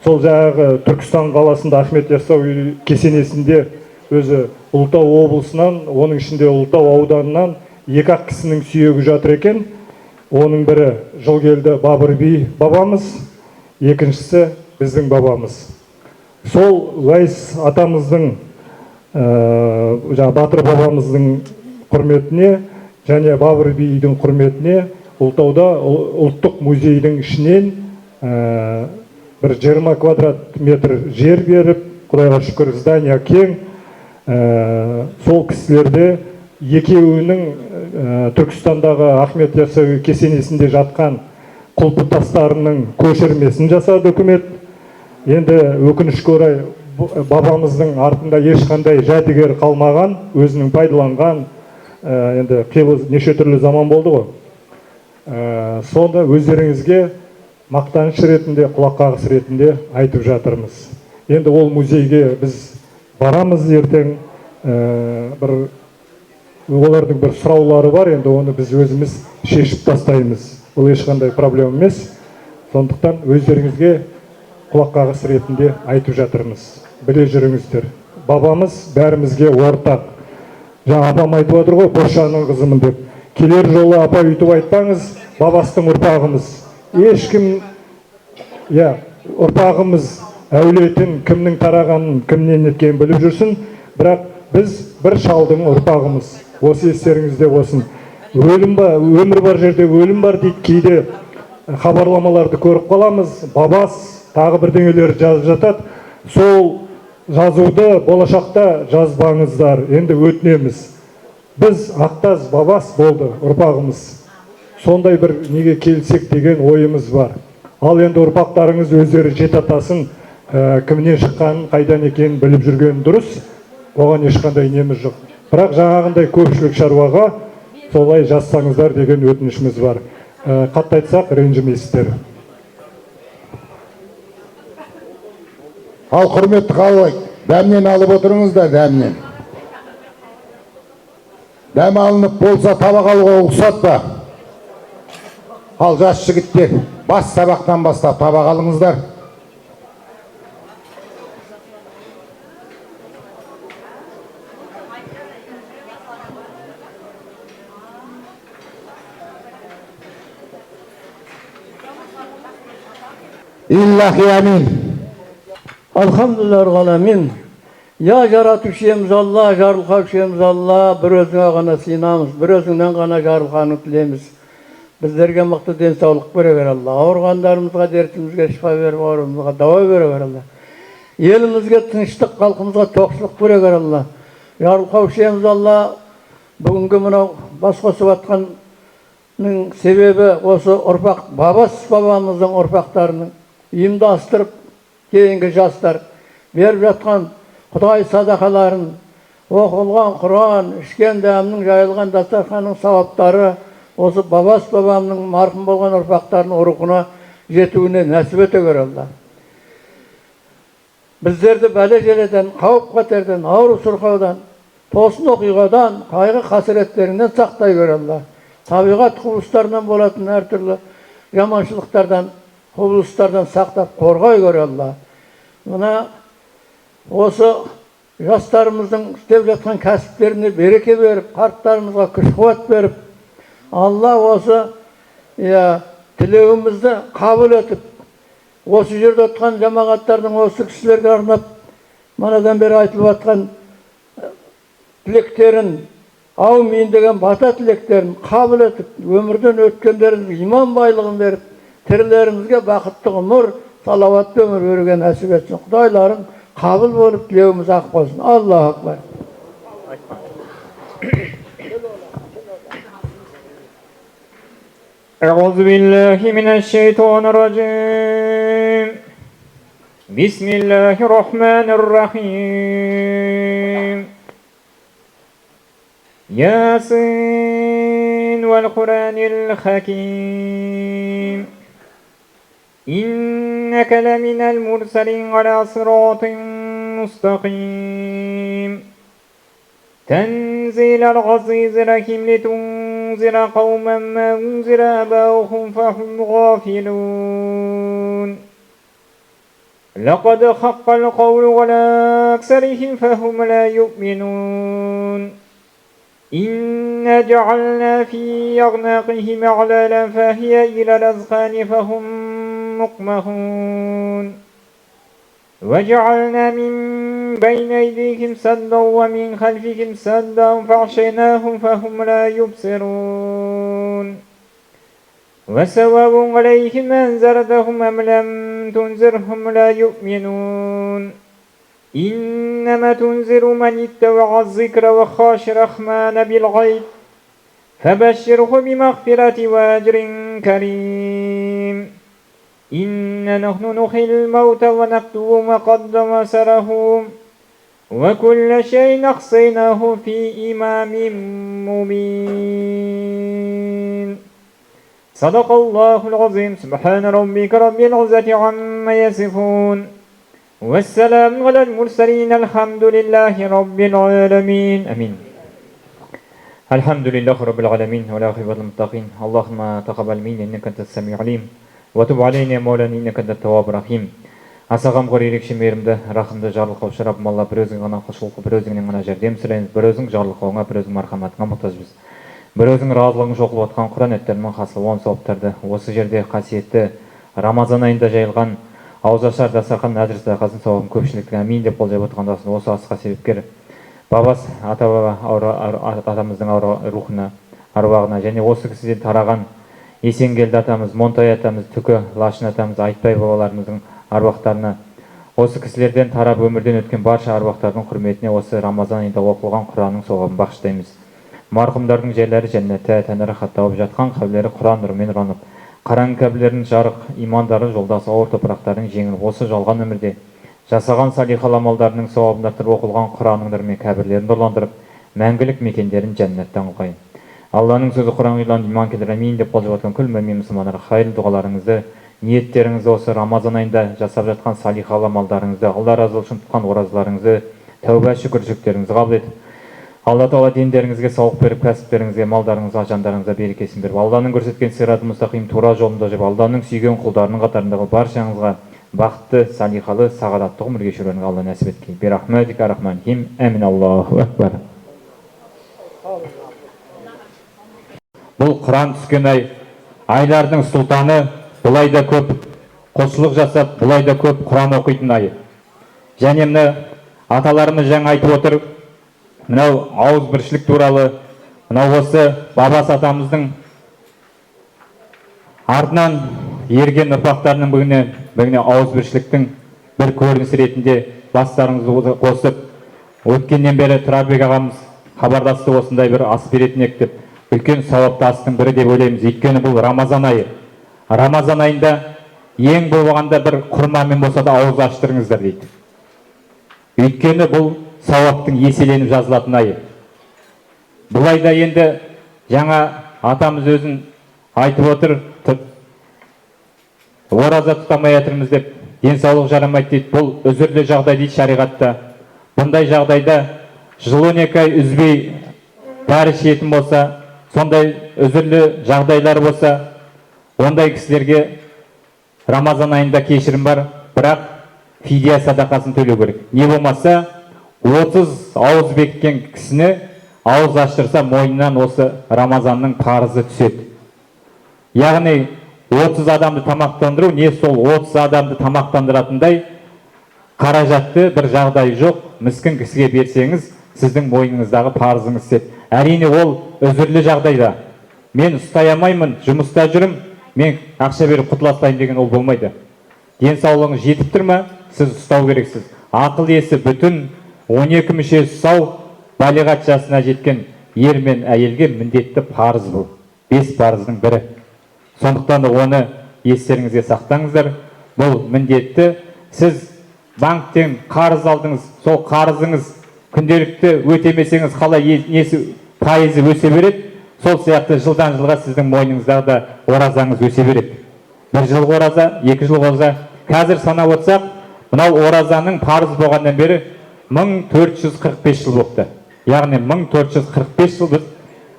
S4: сол жаңағы Түркістан қаласында Ахмет Яссауи кесенесінде өзі Ұлытау облысынан, оның ішінде Ұлытау ауданынан 2-ақ кісінің сүйегі жатыр екен. Оның бірі Жылгелді Бабыр би бабамыз, екіншісі біздің бабамыз. Сол Уайс атамыздың, Батыр бабамыздың құрметіне және Бабыр бидің құрметіне Ұлытауда ұлттық музейдің ішінен бір 20 квадрат метр жер беріп, Құдайға шүкір, здания кең. Сол кісілерде екеуінің Түркістандағы Ахмет Яссауи кесенесінде жатқан құлпытастарының көшірмесін жасады үкімет. Енді өкінішке орай бабамыздың артында ешқандай жәдігер қалмаған, өзінің пайдаланған, енді неше түрлі заман болды ғой. Сонда өздеріңізге мақтаныш ретінде, құлаққағыс ретінде айтып жатырмыз. Енді ол музейге біз барамыз ертең, олардың бір сұраулары бар, енді оны біз өзіміз шешіп тастаймыз. Ол ешқандай проблема емес. Сондықтан өздеріңізге құлаққағыс ретінде айтып жатырмыз. Біле жүріңіздер. Бабамыз бәрімізге ортақ. Жаңа апам айтып отыр ғой, Бошанның қызымын деп. Келер жолы апа үйтіп айтпаңыз, бабастың ұрпағымыз. Ешкім, ұрпағымыз әулетін, кімнің тарағанын, кімнен еткенін біліп жүрсін, бірақ біз бір шалдың ұрпағымыз. Осы естеріңізде болсын. Өлім бар, өмір бар жерде өлім бар дейді, кейде хабарламаларды көріп қаламыз, бабас тағы бірдеңелер жазып жатады. Сол жазуды болашақта жазбаңыздар, енді өтінеміз. Біз ақтаз бабас болды ұрпағымыз. Сондай бір неге келсек деген ойымыз бар. Ал енді ұрпақтарыңыз өздері жетатасын, кімнен шыққанын, қайдан екенін біліп жүрген дұрыс. Оған ешқандай неміз жоқ. Бірақ жаңағындай көпшілік шаруаға солай жазсаңыздар деген өтінішіміз бар. Қатты айтсақ, ренжімейсіздер.
S2: Ал құрметті халық, дәмнен алып отырыңыздар, дәмнен. Дәм алынып болса табақ алуға ұқсат па? Ал жас жігіттер, бас сабақтан бастап табақ алыңыздар. Иллахи амин.
S5: Алхамдулиллахи аламин. Я жаратушиеміз Алла, жарылқаушиеміз Алла, бір өзіңе ғана сыйынамыз, бір өзіңнен ғана жарылқанын тілейміз. Біздерге мықты денсаулық бере бер Алла. Ауырғандарымызға, дертімізге шифа беріп, ауырымызға дауа бере бер Алла. Елімізге тыныштық, халқымызға тоқшылық бере бер Алла. Жарылқаушиеміз Алла, бүгінгі мынау бас қосып атқанның себебі осы ұрпақ, бабамыздың ұрпақтарының ұйымдастырып, кейінгі жастар беріп жатқан Құдай садақаларын, оқылған Құран, ішкен дәмнің, жайылған дастарханның сауаптары осы бабамның марқұм болған ұрпақтарының рухына жетуіне нәсіп ете көр Алла. Біздерді бәле желеден, қауіп қатерден, ауру сырқаудан, тосын оқиғадан, қайғы қасіреттерінен сақтай көр Алла. Табиғат құбылыстарынан болатын әртүрлі жаманшылықтардан, құбылыстардан сақтап қорғай көр Алла. Мына осы жастарымыздың істеп жатқан кәсіптеріне береке беріп, қарттарымызға күш-қуат беріп, Алла осы тілеуімізді қабыл етіп, осы жерде отқан жамағаттардың осы кісілерге арнап, манадан бері айтылып жатқан тілектерін, аумин деген бата тілектерін қабыл етіп, өмірден өткендерімізге иман байлығын беріп, тірілерімізге бақытты ғұмыр, салауатты өмір беруге нәсіп етсін. Құдайларың қабыл болып тілеуіміз ақ болсын. Аллаху акбар.
S3: أعوذ بالله من الشيطان الرجيم بسم الله الرحمن الرحيم ياسين والقرآن الحكيم إنك لمن المرسلين على صراط مستقيم تنزيل العزيز الحكيم لتنذر قوما ما أنذر آباؤهم فهم غافلون لقد حق القول على أكثرهم فهم لا يؤمنون إنا جعلنا في أعناقهم أغلالا فهي إلى الأذقان فهم مقمحون وجعلنا من بين أيديهم سدا ومن خلفهم سدا فأغشيناهم فهم لا يبصرون وسواء عليهم أنذرتهم أم لم تنذرهم لا يؤمنون إنما تنذر من اتبع الذكر وخاش الرحمن بالغيب فبشره بمغفرة وأجر كريم إنا نحن نحيي الموتى ونكتب ما قدموا وأثرهم وكل شيء أحصيناه في إمام مبين صدق الله العظيم سبحان ربك رب العزة عما يصفون والسلام على المرسلين الحمد لله رب العالمين آمين الحمد لله رب العالمين والعاقبة للمتقين اللهم تقبل منا إنك أنت السميع العليم وتب علينا يا مولانا إنك أنت التواب الرحيم аса қамқор ерекше мейірімді рақымды жарлықаушы раббым алла бір өзің ғана құлшылық бір өзіңнен ғана жәрдем сұраймыз бір өзің жарлықауыңа бір өзің мархаматыңа мұқтажбыз бір өзің разылығың оқылып жатқан құран аяттарымен хасыл он сауаптарды осы жерде қасиетті рамазан айында жайылған ауызашар дастархан әзір садақасын сауабын көпшіліктің әмин деп болжап отырғандасын осы асқа себепкер бабас ата баба атамыздың рухына аруағына және осы кісіден тараған есенгелді атамыз монтай атамыз түкі лашын атамыз айтбай бабаларымыздың аруақтарына осы кісілерден тарап өмірден өткен барша аруақтардың құрметіне осы рамазан айында оқылған құранның сауабын бағыштаймыз марқұмдардың жерлері жәннатта тәні рахат тауып жатқан қабірлері құран нұрымен ұранып қараң кәбілердің жарық имандары жолдасы ауыр топырақтардың жеңіліп осы жалған өмірде жасаған салихал амалдарының сауабын арттырып оқылған құранның нұрымен кәбірлерін нұрландырып мәңгілік мекендерін жәннаттан қылғайын алланың сөзі құран илан иман келтір әмин деп қолжап жатқан күл мәмин мұсылмандар қайырлы дұғаларыңызды ниеттеріңізді осы рамазан айында жасап жатқан салихал амалдарыңызды алла разы үшін тұтқан оразаларыңызды тәуба шүкіршіліктеріңізді қабыл етіп алла тағала дендеріңізге сауық беріп кәсіптеріңізге малдарыңызға жандарыңызға берекесін беріп алланың көрсеткен сираты мұстақим тура жолында жүріп алланың сүйген құлдарының қатарындағы баршаңызға бақытты салихалы сағадатты ғұмыр кешулеріңізге алла нәсіп еткей бирахматика рахманихим әмин аллаху акбар. Бұл құран түскен ай айлардың сұлтаны бұлай да көп құлшылық жасап бұлай да көп құран оқитын ай және мына аталарымыз жаңа айтып отыр мынау ауызбіршілік туралы мынау осы бабас атамыздың артынан ерген ұрпақтарының бүгіне ауызбіршіліктің бір көрінісі ретінде бастарыңызды қосып өткеннен бері Тұрарбек ағамыз хабарласты осындай бір ас беретін ек деп үлкен сауапты астың бірі деп ойлаймыз өйткені бұл рамазан айы рамазан айында ең болғанда бір құрмамен болса да ауыз аштырыңыздар дейді өйткені бұл сауаптың еселеніп жазылатын айы бұл айда енді жаңа атамыз өзін айтып отыр ораза тұтамай жатырмыз деп денсаулық жарамайды дейді бұл үзірлі жағдай дейді шариғатта бұндай жағдайда жыл 12 ай үзбей дәрі ішетін болса сондай үзірлі жағдайлар болса ондай кісілерге рамазан айында кешірім бар бірақ фидия садақасын төлеу керек не болмаса 30 ауыз бекіткен кісіні ауыз аштырса мойнынан осы рамазанның парызы түседі яғни 30 адамды тамақтандыру не сол 30 адамды тамақтандыратындай қаражатты бір жағдай жоқ міскін кісіге берсеңіз сіздің мойныңыздағы парызыңыз түседі әрине ол үзірлі жағдайда мен ұстай алмаймын жұмыста жүрім мен ақша беріп құтыла салайын деген ол болмайды денсаулығыңыз жетіп тұр ма сіз ұстау керексіз ақыл есі бүтін 12 мүшесі сау балиғат жасына жеткен ер мен әйелге міндетті парыз бұл 5 парыздың бірі сондықтан оны естеріңізге сақтаңыздар бұл міндетті сіз банктен қарыз алдыңыз сол қарызыңыз күнделікті өтемесеңіз қалай несі пайызы өсе береді сол сияқты жылдан жылға сіздің мойныңыздағы да оразаңыз өсе береді 1 жыл ораза 2 жыл ораза қазір санап отырсақ мынау оразаның парыз болғаннан бері 1445 жыл болыпты яғни 1445 жыл біз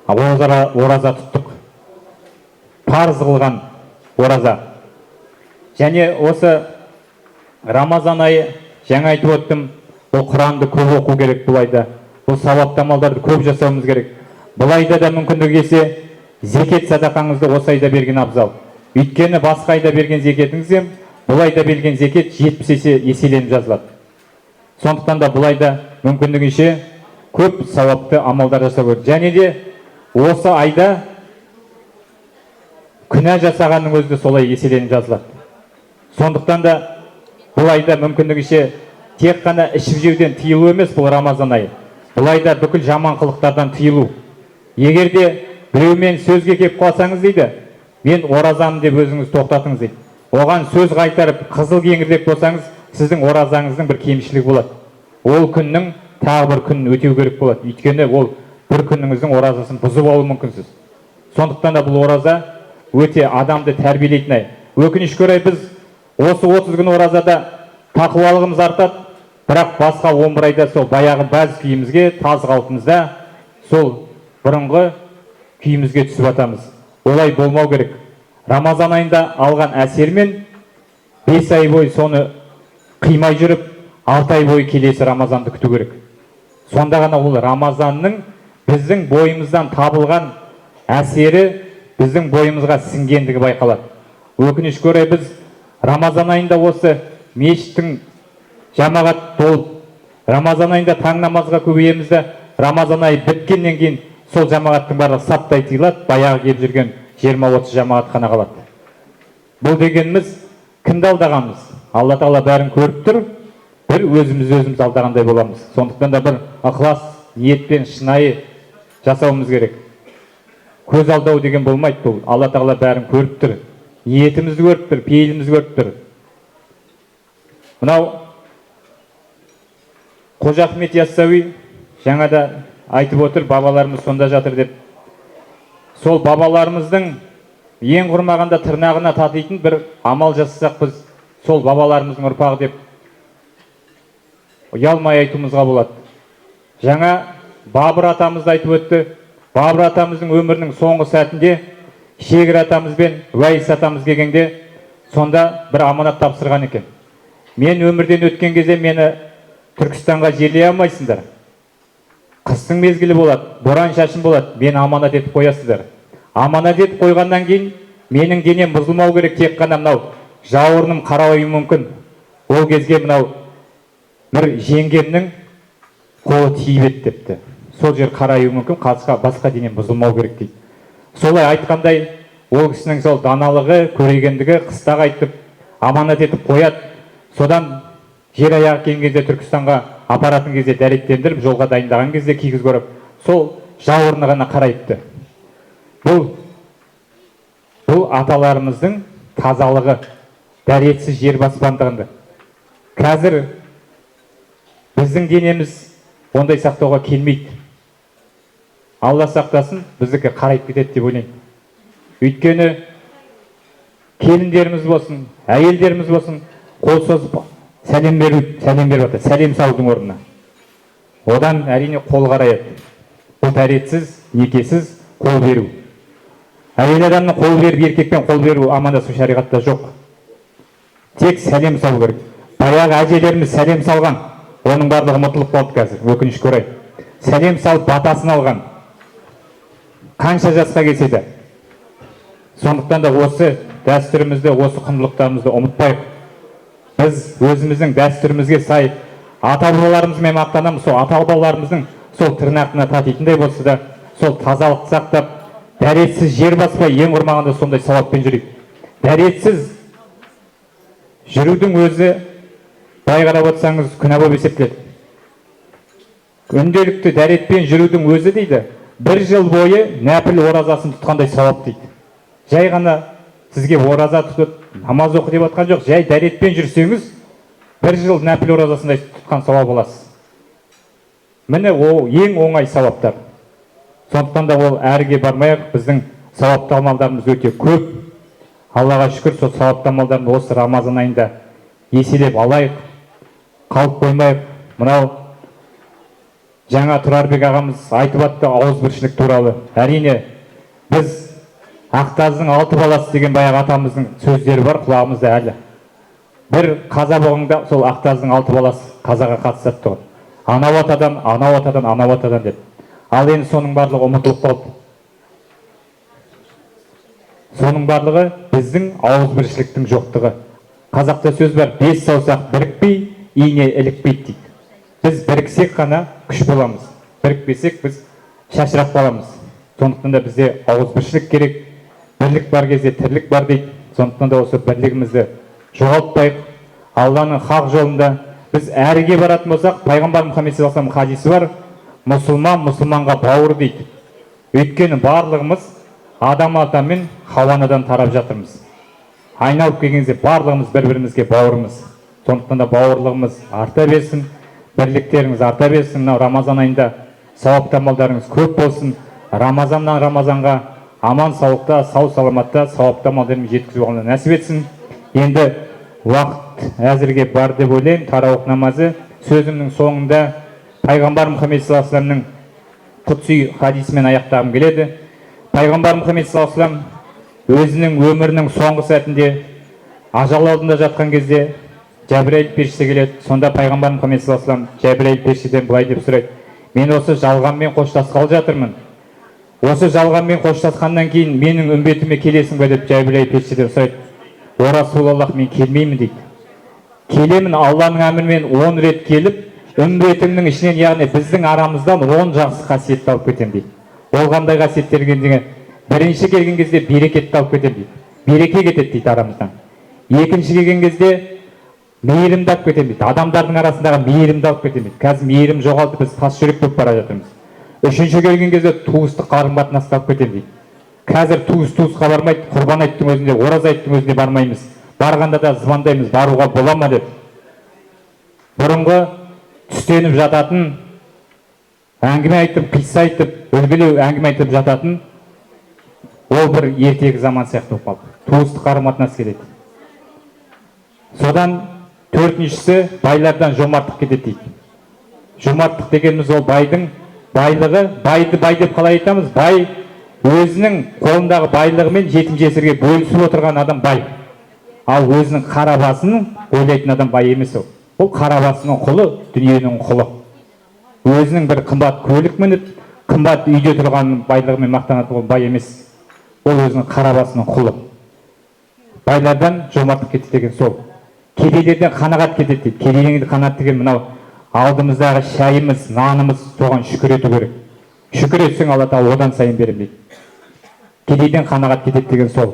S3: ораза тұттық. Парыз қылған ораза. Және осы Рамазан айы, жаңа айтып өттім, бұл Құранды көп оқу керек бұл айда. Бұл сауапты амалдарды көп жасауымыз керек. Бұл айда да мүмкіндік есе зекет садақаңызды осы айда берген абзал. Өйткені басқа айда берген зекетіңіз бұл айда берген зекет 70 есе еселеніп жазылады. Сондықтан да бұл айда мүмкіндігінше көп сауапты амалдар жасау керек. Және де осы айда күнә жасағанның өзі солай еселеніп жазылады. Сондықтан да бұл айда мүмкіндігінше тек қана ішіп жеуден тыйылу емес бұл Рамазан айы. Бұл айда бүкіл жаман қылықтардан тыйылу. Егер де біреумен сөзге кеп қалсаңыз дейді, мен оразамын деп өзіңіз тоқтатыңыз дейді. Оған сөз қайтарып қызыл кеңірдек болсаңыз, сіздің оразаңыздың бір кемшілігі болады. Ол күннің тағы бір күнін өтеу керек болады. Өйткені ол бір күніңіздің оразасын бұзып алуы мүмкінсіз. Сондықтан да бұл ораза өте адамды тәрбиелейтін ай. Өкінішке орай біз осы 30 күн оразада тақуалығымыз артады, бірақ басқа 11 айда сол баяғы бәз күйімізге, таз қалпымызда сол бұрынғы күйімізге түсіп атамыз. Олай болмау керек. Рамазан айында алған әсермен 5 ай бойы соны қимай жүріп, 6 ай бойы келесі Рамазанды күту керек. Сонда ғана ол Рамазанның біздің бойымыздан табылған әсері біздің бойымызға сіңгендігі байқалады. Өкінішке орай біз Рамазан айында осы мешіттің жамағат толып, Рамазан айында таң намазға көбейемізді, Рамазан айы біткеннен кейін сол жамағаттың барлығы саптай тыйылады, баяғы келіп жүрген 20-30 жамағат қана қалады. Бұл дегеніміз кімді алдағанымыз? Алла Тағала бәрін көріп тұр, бір өзіміз алдағандай боламыз. Сондықтан да бір ықылас, ниетпен шынайы жасауымыз керек. Көз алдау деген болмайды бұл. Алла Тағала бәрін көріп тұр. Ниетімізді көріп тұр, пейілімізді көріп тұр. Мынау Қожа Ахмет Яссауи жаңада айтып отыр, бабаларымыз сонда жатыр деп. Сол бабаларымыздың ең құрмағанда тырнағына татитын бір амал жасасақ біз сол бабаларымыздың ұрпағы деп ұялмай айтуымызға болады. Жаңа Бабыр атамызды айтып өтті. Бабыр атамыздың өмірінің соңғы сәтінде Шегір атамыз бен Уәйіс атамыз келгенде сонда бір аманат тапсырған екен. Мен өмірден өткен кезде мені Түркістанға жерлей алмайсыңдар. Қыстың мезгілі болады, боран шашын болады, мені аманат етіп қоясыздар. Аманат етіп қойғаннан кейін менің денем бұзылмау керек, тек қана мынау жауырыным қарауы мүмкін. Ол кезге мынау бір жеңгемнің қолы тиіп еді депті. Сол жер қараюы мүмкін, басқа денем бұзылмау керек дейді. Солай айтқандай, ол кісінің сол даналығы, көрегендігі қыстағы айтып, аманат етіп қояды. Содан жер аяғы келген кезде Түркістанға апаратын кезде дәреттендіріп, жолға дайындаған кезде кигіз көріп, сол жауырыны ғана қарайыпты. Бұл аталарымыздың тазалығы, дәретсіз жер баспандығында. Қазір біздің денеміз ондай сақтауға келмейді. Алла сақтасын, біздікі қарайып кетеді деп ойлаймын. Өйткені келіндеріміз болсын, әйелдеріміз болсын, қол созып сәлем беріп отыр, сәлем салудың орнына. Одан әрине қол қараяды. Бұл дәретсіз, некесіз қол беру. Әйел адамның қол беріп, еркекпен қол беру амандасу шариғатта жоқ. Тек сәлем салу керек. Баяғы әжелеріміз сәлем салған, оның барлығы ұмытылып қалды қазір, өкінішке орай. Сәлем салып батасын алған. Қанша жасқа келсе де. Сондықтан да осы дәстүрімізді, осы құндылықтарымызды ұмытпайық. Біз өзіміздің дәстүрімізге сай ата-бабаларымызмен мақтанамыз, сол ата-бабаларымыздың сол тырнағына татитындай болса да, сол тазалық сақтап, дәретсіз жер баспай, ең құрмағанда сондай сауаппен жүрейік. Дәретсіз жүрудің өзі, былай қарап отырсаңыз, күнә болып есептеледі. Күнделікті дәретпен жүрудің өзі дейді, бір жыл бойы нәпіл оразасын тұтқандай сауап дейді. Жай ғана сізге ораза тұтып, намаз оқы деп атқан жоқ, жай дәретпен жүрсеңіз, бір жыл нәпіл оразасындай тұтқан сауап боласыз. Міне ол ең оңай сауаптар. Сондықтан да ол әріге бармайық, біздің сауапты амалдарымыз өте көп. Аллаға шүкір, сол сауапты амалдарымыз осы Рамазан айында еселеп алайық, қалып қоймайық. Мынау Жаңа Тұрарбек ағамыз айтып атты ауызбіршілік туралы. Әрине, біз Ақтаздың 6 баласы деген баяғы атамыздың сөздері бар құлағымызда әлі. Бір қаза болғанда сол Ақтаздың 6 баласы қазаға қатысады тұғын. Анау атадан, анау атадан, анау атадан деп. Ал енді соның барлығы ұмытылып қалды. Соның барлығы біздің ауызбіршіліктің жоқтығы. Қазақта сөз бар, 5 саусақ бірікпей, ине ілікпейді дейді. Біз біріксек қана күш боламыз. Бірікпесек біз шашырақ боламыз. Сондықтан да бізде ауызбіршілік керек. Бірлік бар кезде тірлік бар дейді. Сондықтан да осы бірлігімізді жоғалтпайық. Алланың хақ жолында біз әріге баратын болсақ, пайғамбар Мұхаммед саллаллаху алейхи вассалам хадисі бар. Мұсылман мұсылманға бауыр дейді. Өйткені барлығымыз Адам ата мен Хауанадан тарап жатырмыз. Айналып келгенде барлығымыз бір-бірімізге бауырымыз. Сондықтан да бауырлығымыз арта берсін, бірліктеріңіз арта берсін. Мынау Рамазан айында сауапты амалдарыңыз көп болсын. Рамазаннан Рамазанға аман саулықта, сау саламатта сауапты амалдармен жеткізу алла нәсіп етсін. Енді уақыт әзірге бар деп ойлаймын. Тарауық намазы сөзімнің соңында пайғамбар Мұхаммед саллаллаху алейхи вассаламның құдси хадисімен аяқтағым келеді. Пайғамбар Мұхаммед саллаллаху алейхи вассалам өзінің өмірінің соңғы сәтінде ажал алдында жатқан кезде Жәбірейіл періште келеді. Сонда пайғамбар Мұхаммед саллаллаху алейхи вассалам Жәбірейіл періштеден былай деп сұрайды: мен осы жалғанмен қоштасқалы жатырмын. Осы жалғанмен қоштасқаннан кейін менің үмбетіме келесің бе деп Жәбірейіл періштеден сұрайды. О Расулаллах, мен келмеймін дейді. Келемін, Алланың әмірімен 10 рет келіп, үмбетімнің ішінен, яғни біздің арамыздан 10 жақсы қасиетті алып кетемін дейді. Ол қандай қасиеттер екендігін бірінші келген кезде берекетті алып кетемін дейді. Береке кетеді дейді арамыздан. Екінші келген кезде мейірімді алып кетемін дейді. Адамдардың арасындағы мейірімді алып кетемін дейді. Қазір мейірім жоғалды, біз тас жүрек болып бара жатырмыз. Үшінші келген кезде туыстық қарым қатынасты алып кетемін дейді. Қазір туысқа бармайды, құрбан айттың өзінде, ораза айттың өзінде бармаймыз. Барғанда да звондаймыз, баруға бола ма деп. Бұрынғы түстеніп жататын, әңгіме айтып, қисса айтып, үлгілеу әңгіме айтып жататын, ол бір ертегі заман сияқты болып қалды. Туыстық қарым қатынас келеді. Содан төртіншісі байлардан жомарттық кетеді дейді. Жомарттық дегеніміз ол байдың байлығы, байды бай деп қалай айтамыз? Бай өзінің қолындағы байлығымен жетім жесірге бөлісіп отырған адам бай. Ал өзінің қара басын ойлайтын адам бай емес ол. Ол қара басының құлы, дүниенің құлы. Өзінің бір қымбат көлік мініп, қымбат үйде тұрған байлығымен мақтанатын ол бай емес. Ол өзінің қара басының құлы. Байлардан жомарттық кетеді деген сол. Кедейлерден қанағат кетеді дейді. Кедейлерден қанағат деген мынау алдымыздағы шайымыз, нанымыз, соған шүкір ету керек. Шүкір етсең Алла Тағала одан сайын берем дейді. Кедейден қанағат кетеді деген сол.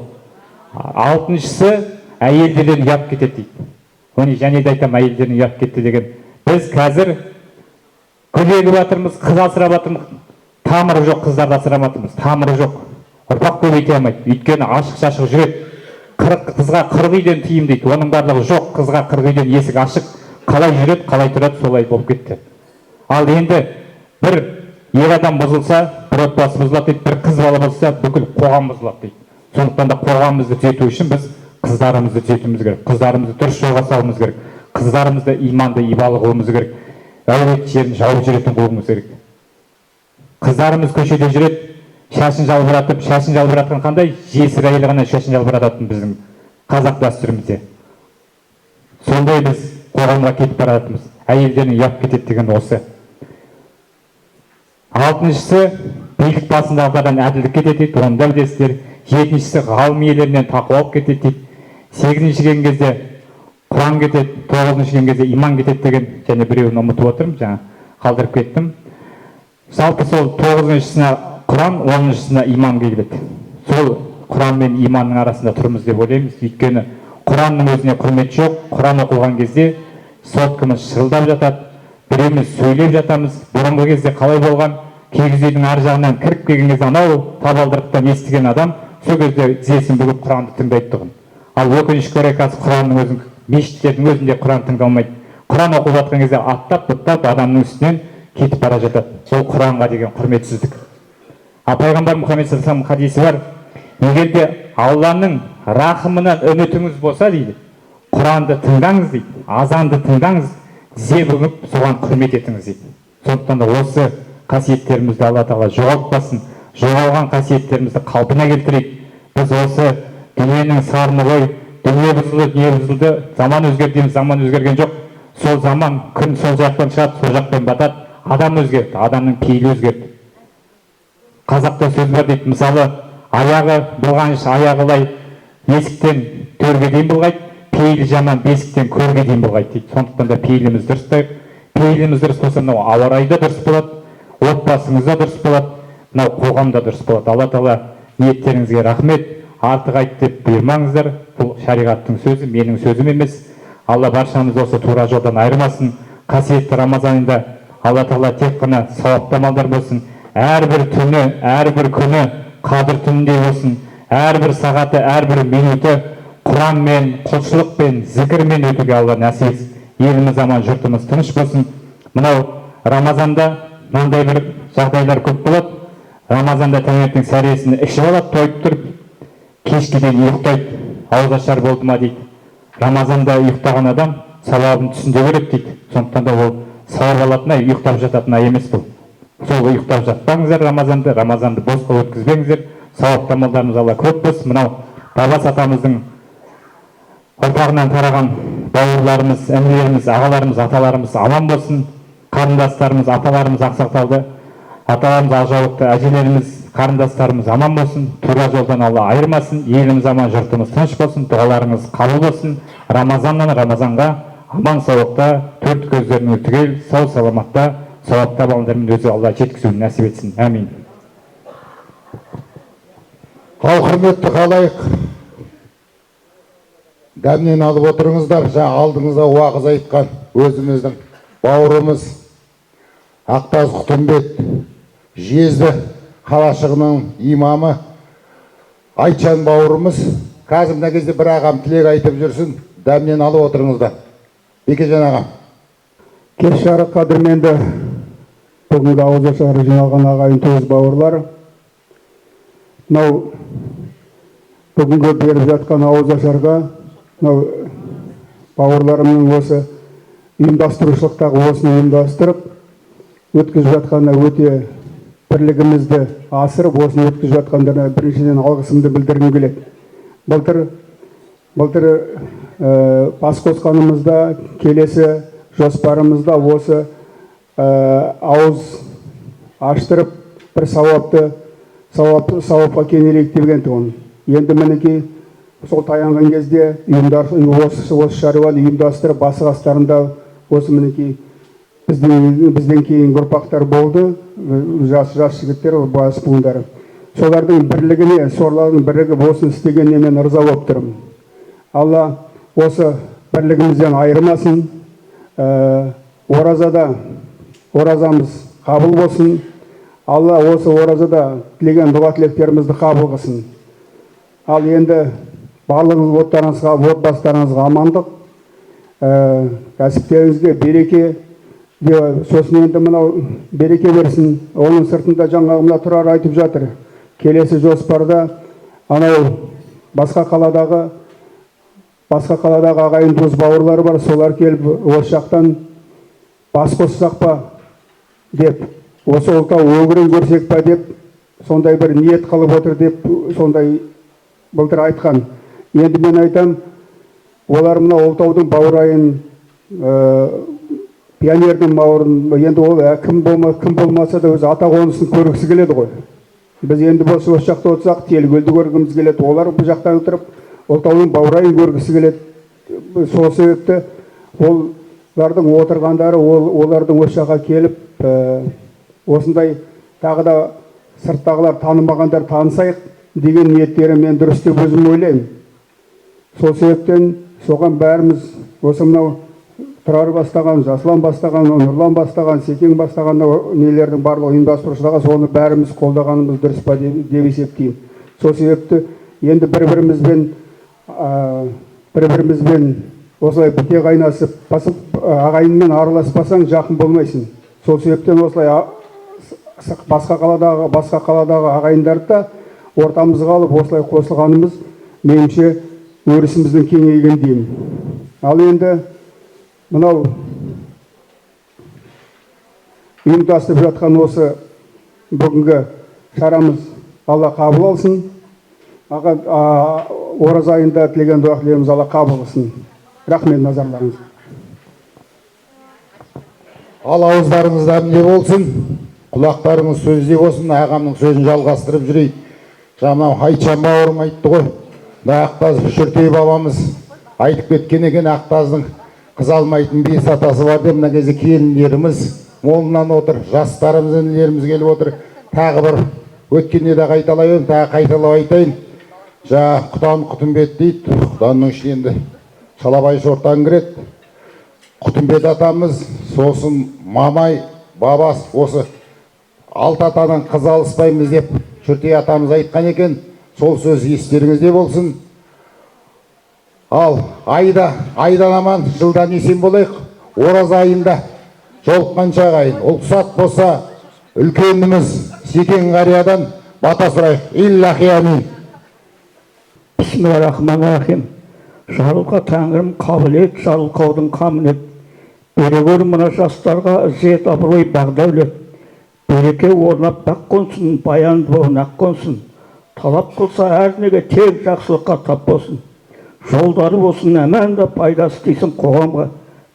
S3: Алтыншысы әйелдерден ұят кетеді дейді. Оны және де айтамын, әйелдерден ұят кетті деген. Біз қазір гүл егіп жатырмыз, қыз асырап жатырмыз. Тамыры жоқ қыздарды асырап жатырмыз. Тамыры жоқ. Ұрпақ көбейте алмайды. Өйткені ашық-шашық жүреді. 40 қызға 40 үйден тыйым дейді. Оның барлығы жоқ. Қызға 40 үйден есік ашық. Қалай жүреді, қалай тұрады, солай болып кетті. Ал енді бір ер адам бұзылса, бір отбасы бұзылады дейді, бір қыз бала бұзылса, бүкіл қоғам бұзылады дейді. Сондықтан да қоғамымызды түзету үшін біз қыздарымызды түзетуіміз керек. Қыздарымызды дұрыс жолға салуымыз керек. Қыздарымызды иманды, ибалы қылуымыз керек. Әулет жерін жауып жүретін қылуымыз керек. Қыздарымыз көшеде жүреді, шашын жалбыратқан қандай? Жесір әйел ғана шашын жалбырататын біздің қазақ дәстүрімізде. Сондай біз қоғамға кетіп бара жатырмыз. Әйелдердің ұят кетеді деген осы. Алтыншысы билік басындағыдан әділдік кетеді дейді, оны да білесіздер. Жетіншісі ғалым иелерінен тақуалық кетеді дейді. Сегізінші келген кезде Құран кетеді, тоғызыншы келген кезде иман кетеді деген, және біреуін ұмытып отырмын, жаңа қалдырып кеттім. Жалпы сол тоғызыншысына Құран, оныншысына иман келеді. Сол Құран мен иманның арасында тұрмыз деп ойлаймыз. Өйткені Құранның өзіне құрмет жоқ. Құран оқылған кезде соткамыз шырылдап жатады, біреуміз сөйлеп жатамыз. Бұрынғы кезде қалай болған? Кегіз үйдің ар жағынан кіріп келген кезде анау табалдырықтан естіген адам сол кезде тізесін бүгіп Құранды тыңдайды тұғын. Ал өкінішке орай қазір Құранның өзін, мешіттердің өзінде Құран тыңдалмайды. Құран оқылып жатқан кезде аттап адамның үстінен кетіп бара жатады. Сол Құранға деген құрметсіздік. Ал пайғамбар Мұхаммед саллаллаху алейхи вассалам хадисі бар. Егер де Алланың рахымынан үмітіңіз болса дейді, Құранды тыңдаңыз дейді, азанды тыңдаңыз, тізе бүгіп соған құрмет етіңіз дейді. Сондықтан да осы қасиеттерімізді Алла тағала жоғалтпасын, жоғалған қасиеттерімізді қалпына келтірейік. Біз осы дүниенің сарыны ғой, дүние бұзылды, заман өзгерді, заман өзгерген жоқ. Сол заман, күн сол жақтан шығады, сол жақтан батады. Адам өзгерді, адамның пейілі өзгерді. Қазақта сөз бар дейді, мысалы, аяғы болғанша аяғы лай есіктен төрге дейін бұлғайды, пейілі жаман бесіктен көрге дейін бұлғайды дейді. Сондықтан да пейіліміз дұрыстайық. Пейіліміз дұрыс болса, мынау ауа райы да дұрыс болады, отбасыңыз да дұрыс болады, мынау қоғам да дұрыс болады. Алла тағала ниеттеріңізге рахмет. Артық айт деп бұйырмаңыздар. Бұл шариғаттың сөзі, менің сөзім емес. Алла баршамызды осы тура жолдан айырмасын. Қасиетті Рамазанында Алла тағала тек қана сауапты амалдар болсын. Әрбір түні, әрбір күні қадір түніндей болсын. Әрбір сағаты, әрбір минуты Құранмен, құлшылықпен, зікірмен өтуге Алла нәсіп етсін. Еліміз аман, жұртымыз тыныш болсын. Мынау Рамазанда мынандай бір жағдайлар көп болады. Рамазанда таңертең сәресін ішіп алады, тойып тұрып, кешке дейін ұйықтайды. Ауызашар болды ма дейді. Рамазанда ұйықтаған адам сауабын түсінде көреді дейді. Сондықтан да ол сауап алатын ай, ұйықтап жататын ай емес бұл. Сол ұйықтап жатпаңыздар Рамазанды босқа өткізбеңіздер. Сауапты амалдарымыз Алла көп болсын. Мынау бабас атамыздың ұрпағынан тараған бауырларымыз, інілеріміз, ағаларымыз, аталарымыз аман болсын. Қарындастарымыз, аталарымыз ақсақталды. Аталарымыз ақжаулықты, әжелеріміз, қарындастарымыз аман болсын. Тура жолдан Алла айырмасын. Еліміз аман, жұртымыз тыныш болсын. Дұғаларыңыз қабыл болсын. Рамазаннан Рамазанға аман сауапта, төрт көздерінің түгел, сау саламатта, сауапты амалдармен өзі Алла жеткізуін нәсіп етсін. Әмин.
S2: Ал құрметті халайық, дәмнен алып отырыңыздар. Жаңа алдыңызда уағыз айтқан өзіміздің бауырымыз Ақтаз Құтымбет Жезді қалашығының имамы Айтжан бауырымыз қазір мына кезде бір ағам тілек айтып жүрсін. Дәмнен алып отырыңыздар. Бекежан ағам.
S6: Кеш жарық қадірменді бүгінгі ауызашар жиналған ағайын туыс бауырлар, мынау бүгінгі беріп жатқан ауызашарға мынау бауырларымның осы ұйымдастырушылықтағы осыны ұйымдастырып өткізіп жатқанына өте бірлігімізді асырып осыны өткізіп жатқандарына біріншіден алғысымды білдіргім келеді. Былтыр бас қосқанымызда, келесі жоспарымызда осы ауыз аштырып бір сауапқа кенелейік деген тұғын. Енді мінекей сол таянған кезде осы шаруаны ұйымдастырып басы қастарында осы мінекей бізден кейін ұрпақтар болды, жас жігіттер, бас буындар. Солардың бірлігіне, солардың бірігіп осыны істегеніне мен ырза болып тұрмын. Алла осы бірлігімізден айырмасын. Оразамыз қабыл болсын. Алла осы оразада тілеген дұға тілектерімізді қабыл қылсын. Ал енді барлығыңыз отбасыларыңызға амандық, кәсіптеріңізге береке, сосын енді мынау береке берсін. Оның сыртында жаңағы мына Тұрар айтып жатыр. Келесі жоспарда анау басқа қаладағы ағайын туыс бауырлары бар, солар келіп осы жақтан бас қоссақ па деп, осы ұлтау өңірін көрсек па деп, сондай бір ниет қылып отыр деп, сондай былтыр айтқан. Енді мен айтам, олар мына ұлтаудың бауырайын, пионердің бауырын, енді ол кім болмаса да өзі ата қонысын көргісі келеді ғой. Біз енді осы жақта отырсақ, Телкөлді көргіміз келеді, олар бұл жақтан отырып ұлтаудың бауырайын көргісі келеді. Сол себепті олардың отырғандары, олардың осы жаққа келіп, осындай тағы да сырттағылар танымағандар танысайық деген ниеттері мен дұрыс деп өзім ойлаймын. Сол себептен соған бәріміз осы мынау Тұрар бастаған, Жаслан бастаған, Нұрлан бастаған, Секең бастаған нелердің барлығы ұйымдастырушыларға соны бәріміз қолдағанымыз дұрыс па деп есептеймін. Сол себепті енді бір-бірімізбен осылай біте қайнасып, ағайынмен араласпасаң жақын болмайсың. Сол себептен осылай басқа қаладағы ағайындарды да ортамызға алып осылай қосылғанымыз меніңше өрісіміздің кеңейген деймін. Ал енді мынау ұйымдастырып жатқан осы бүгінгі шарамыз Алла қабыл алсын. Ораза айында тілеген дұға тілеріміз Алла қабыл алсын. Рахмет назарларыңызға.
S2: Ал ауыздарыңызда не болсын, құлақтарыңыз сөзде болсын. Ағамның сөзін жалғастырып жүрейік. Жаңа Айтжан бауырым айтты ғой, Ақтаз Шүртей бабамыз айтып кеткен екен, Ақтаздың қыз алмайтын бес атасы бар деп. Мына кезде келіндеріміз молынан отыр, жастарымыз, інілеріміз келіп отыр. Тағы бір өткенде де қайталаймын, тағы қайталап айтайын. Құтан Құтымбет дейді, Құтанның ішіне енді Шалабай Шортан кіреді. Құтымбет атамыз, сосын Мамай бабас, осы 6 атадан қыз алыспаймыз деп Шүртей атамыз айтқан екен. Сол сөз естеріңізде болсын. Ал айдан аман, жылдан есен болайық. Ораза айында жолыққанша ағайын, ұлықсат болса үлкеніміз Секен қариядан бата сұрайық. Иллахи амин.
S5: Бисмиллахиррахманиррахим. Жарылқа Тәңірім қабыл ет, жарылқаудың қамын ет. Бере гөр мына жастарға ізет, абырой, бақ-дәулет. Береке орнап бақ қонсын, баянды орнақ қонсын. Талап қылса әрнеге тек жақсылыққа тап болсын. Жолдары болсын, әмән да пайдасы тисін қоғамға.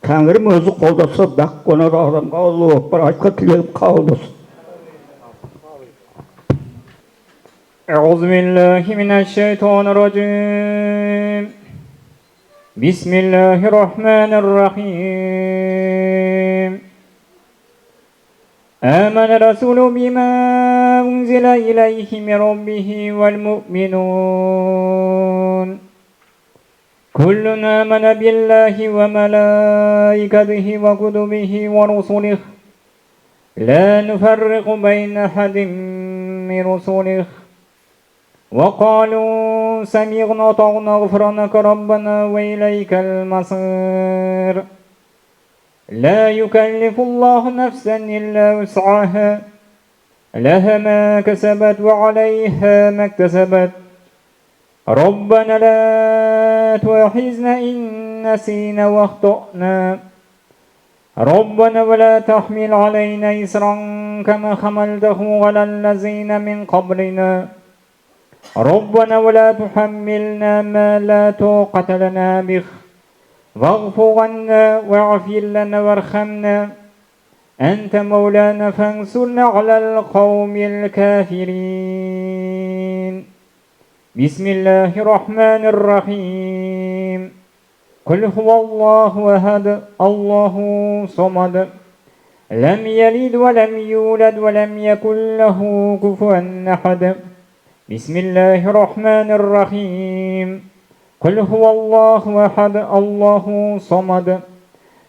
S5: Тәңірім өзі қолдаса бақ қонар адамға. Аллаху акбар. Айтқа тілегім қабыл болсын.
S3: أعوذ بالله من الشيطان الرجيم بسم الله الرحمن الرحيم آمن الرسول بما أنزل إليه من ربه والمؤمنون كل آمن بالله وملائكته وكتبه ورسله لا نفرق بين أحد من رسله وقالوا سمعنا وأطعنا غفرانك ربنا وإليك المصير لا يكلف الله نفسا إلا وسعها لها ما كسبت وعليها ما اكتسبت ربنا لا تؤاخذنا إن نسينا واخطأنا ربنا ولا تحمل علينا إصرا كما حملته على الذين من قبلنا ربنا ولا تحملنا ما لا طاقة لنا به واعف عنا واغفر لنا وارحمنا أنت مولانا فانصرنا على القوم الكافرين بسم الله الرحمن الرحيم قل هو الله أحد الله صمد لم يلد ولم يولد ولم يكن له كفوا أحد بسم الله الرحمن الرحيم قل هو الله أحد الله صمد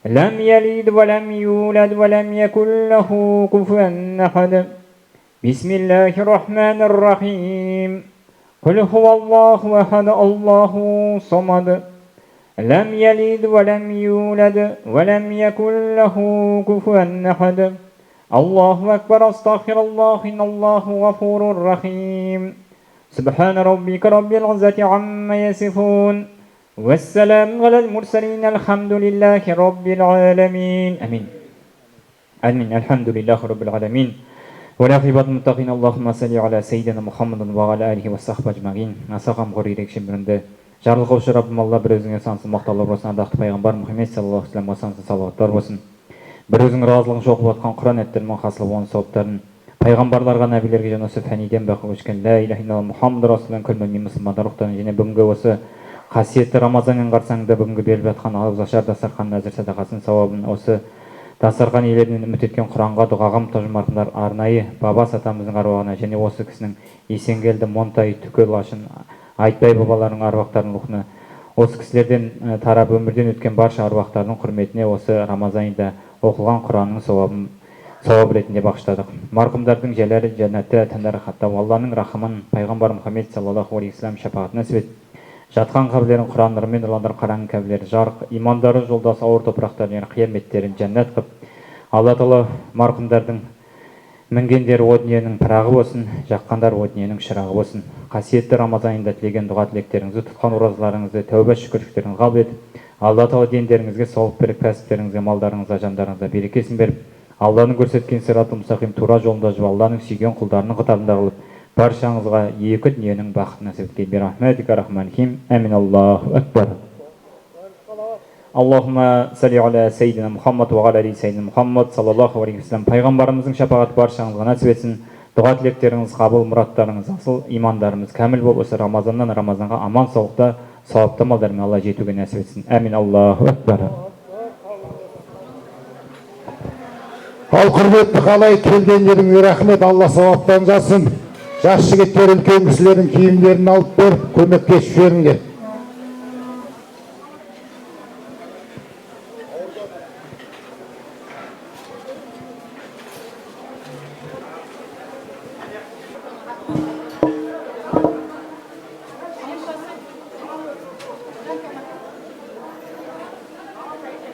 S3: لم يلد ولم يولد ولم يكن له كفوا أحد بسم الله الرحمن الرحيم قل هو الله أحد الله صمد لم يلد ولم يولد ولم يكن له كفوا أحد الله أكبر أستغفر الله إن الله غفور رحيم سبحان ربك رب العزة عما يصفون والسلام على المرسلين الحمد لله رب العالمين آمين آمين الحمد لله رب العالمين والعاقبة للمتقين اللهم صل على سيدنا محمد وعلى آله وصحبه أجمعين асақам қор ерекше бірінде жарылқаушы Раббым Алла бір өзіңе сансыз мақтаулар болсын, ардақты пайғамбар Мұхаммед саллаллаху алейхи ва саллямға сансыз салауаттар болсын. Бір өзіңнің разылығын оқып жатқан Құран аяттерімен қасылып оның сауаптарын пайғамбарларға, нәбилерге және осы фәниден бақи өшкен ла иляха илlalloh Мұхаммад расулдан күлмеген мұсылмандар рухтарын және бүгінгі осы қасиетті Рамазанның қарсаңында бүгінгі беріліп жатқан ауызашар дастарханның әзір садақасын сауабын осы дастархан иелерінен үміт еткен Құранға дұғаға мұқтаж марқұмдар арнайы бабас атамыздың аруағына және осы кісінің Есенгелді, Монтай, Түкел, Лашын, Айтбай бабаларының аруақтарының рухына, осы кісілерден тарап өмірден өткен барша аруақтарының құрметіне осы Рамазан айында оқылған Құранның сауап ретінде бағыштадық. Марқұмдардың жәләрі жәннатта тәндары хаттап, Алланың рахымын, пайғамбар Мұхаммед саллаллаху алейхи ва саллям шапағатын нәсіп ет. Жатқан қабірлерін Құран нұрымен нұрландыр, қараңғы кәбілері жарық, имандары жолдасы ауыр топырақтарын, қияметтерін жәннат қып. Алла Тағала марқұмдардың мінгендер о дүниенің пырағы болсын, жаққандар о дүниенің шырағы болсын. Қасиетті Рамазан айында тілеген дұға тілектеріңізді, тұтқан оразаларыңызды, тәубә шүкірліктеріңізді қабыл етіп, Алла Тағала дендеріңізге сауап беріп, кәсіптеріңізге, малдарыңызға, жандарыңызға берекесін беріп, Алланың көрсеткен сираты мұстақим тура жолында жүріп, Алланың сүйген құлдарының қатарында қылып, баршаңызға екі дүниенің бақытын нәсіп еткен. Бирахматика рахманхим. Амин. Аллаху акбар. Аллахумма салли аля сейдина Мұхаммад ва аля сейдина Мұхаммад саллаллаху алейхи ва саллям. Пайғамбарымыздың шапағаты баршаңызға нәсіп етсін. Дұға тілектеріңіз қабыл, мұраттарыңыз асыл, имандарымыз кәміл болып, осы Рамазаннан Рамазанға аман саулықта, сауапты малдармен Алла жетуге нәсіп етсін. Амин. Аллаху акбар.
S2: Ал құрметті қалай келгендеріңе рахмет, Алла сауаптан жасын. Жас жігіттер үлкен кісілердің киімдерін алып беріп, көмектесіп жіберіңдер.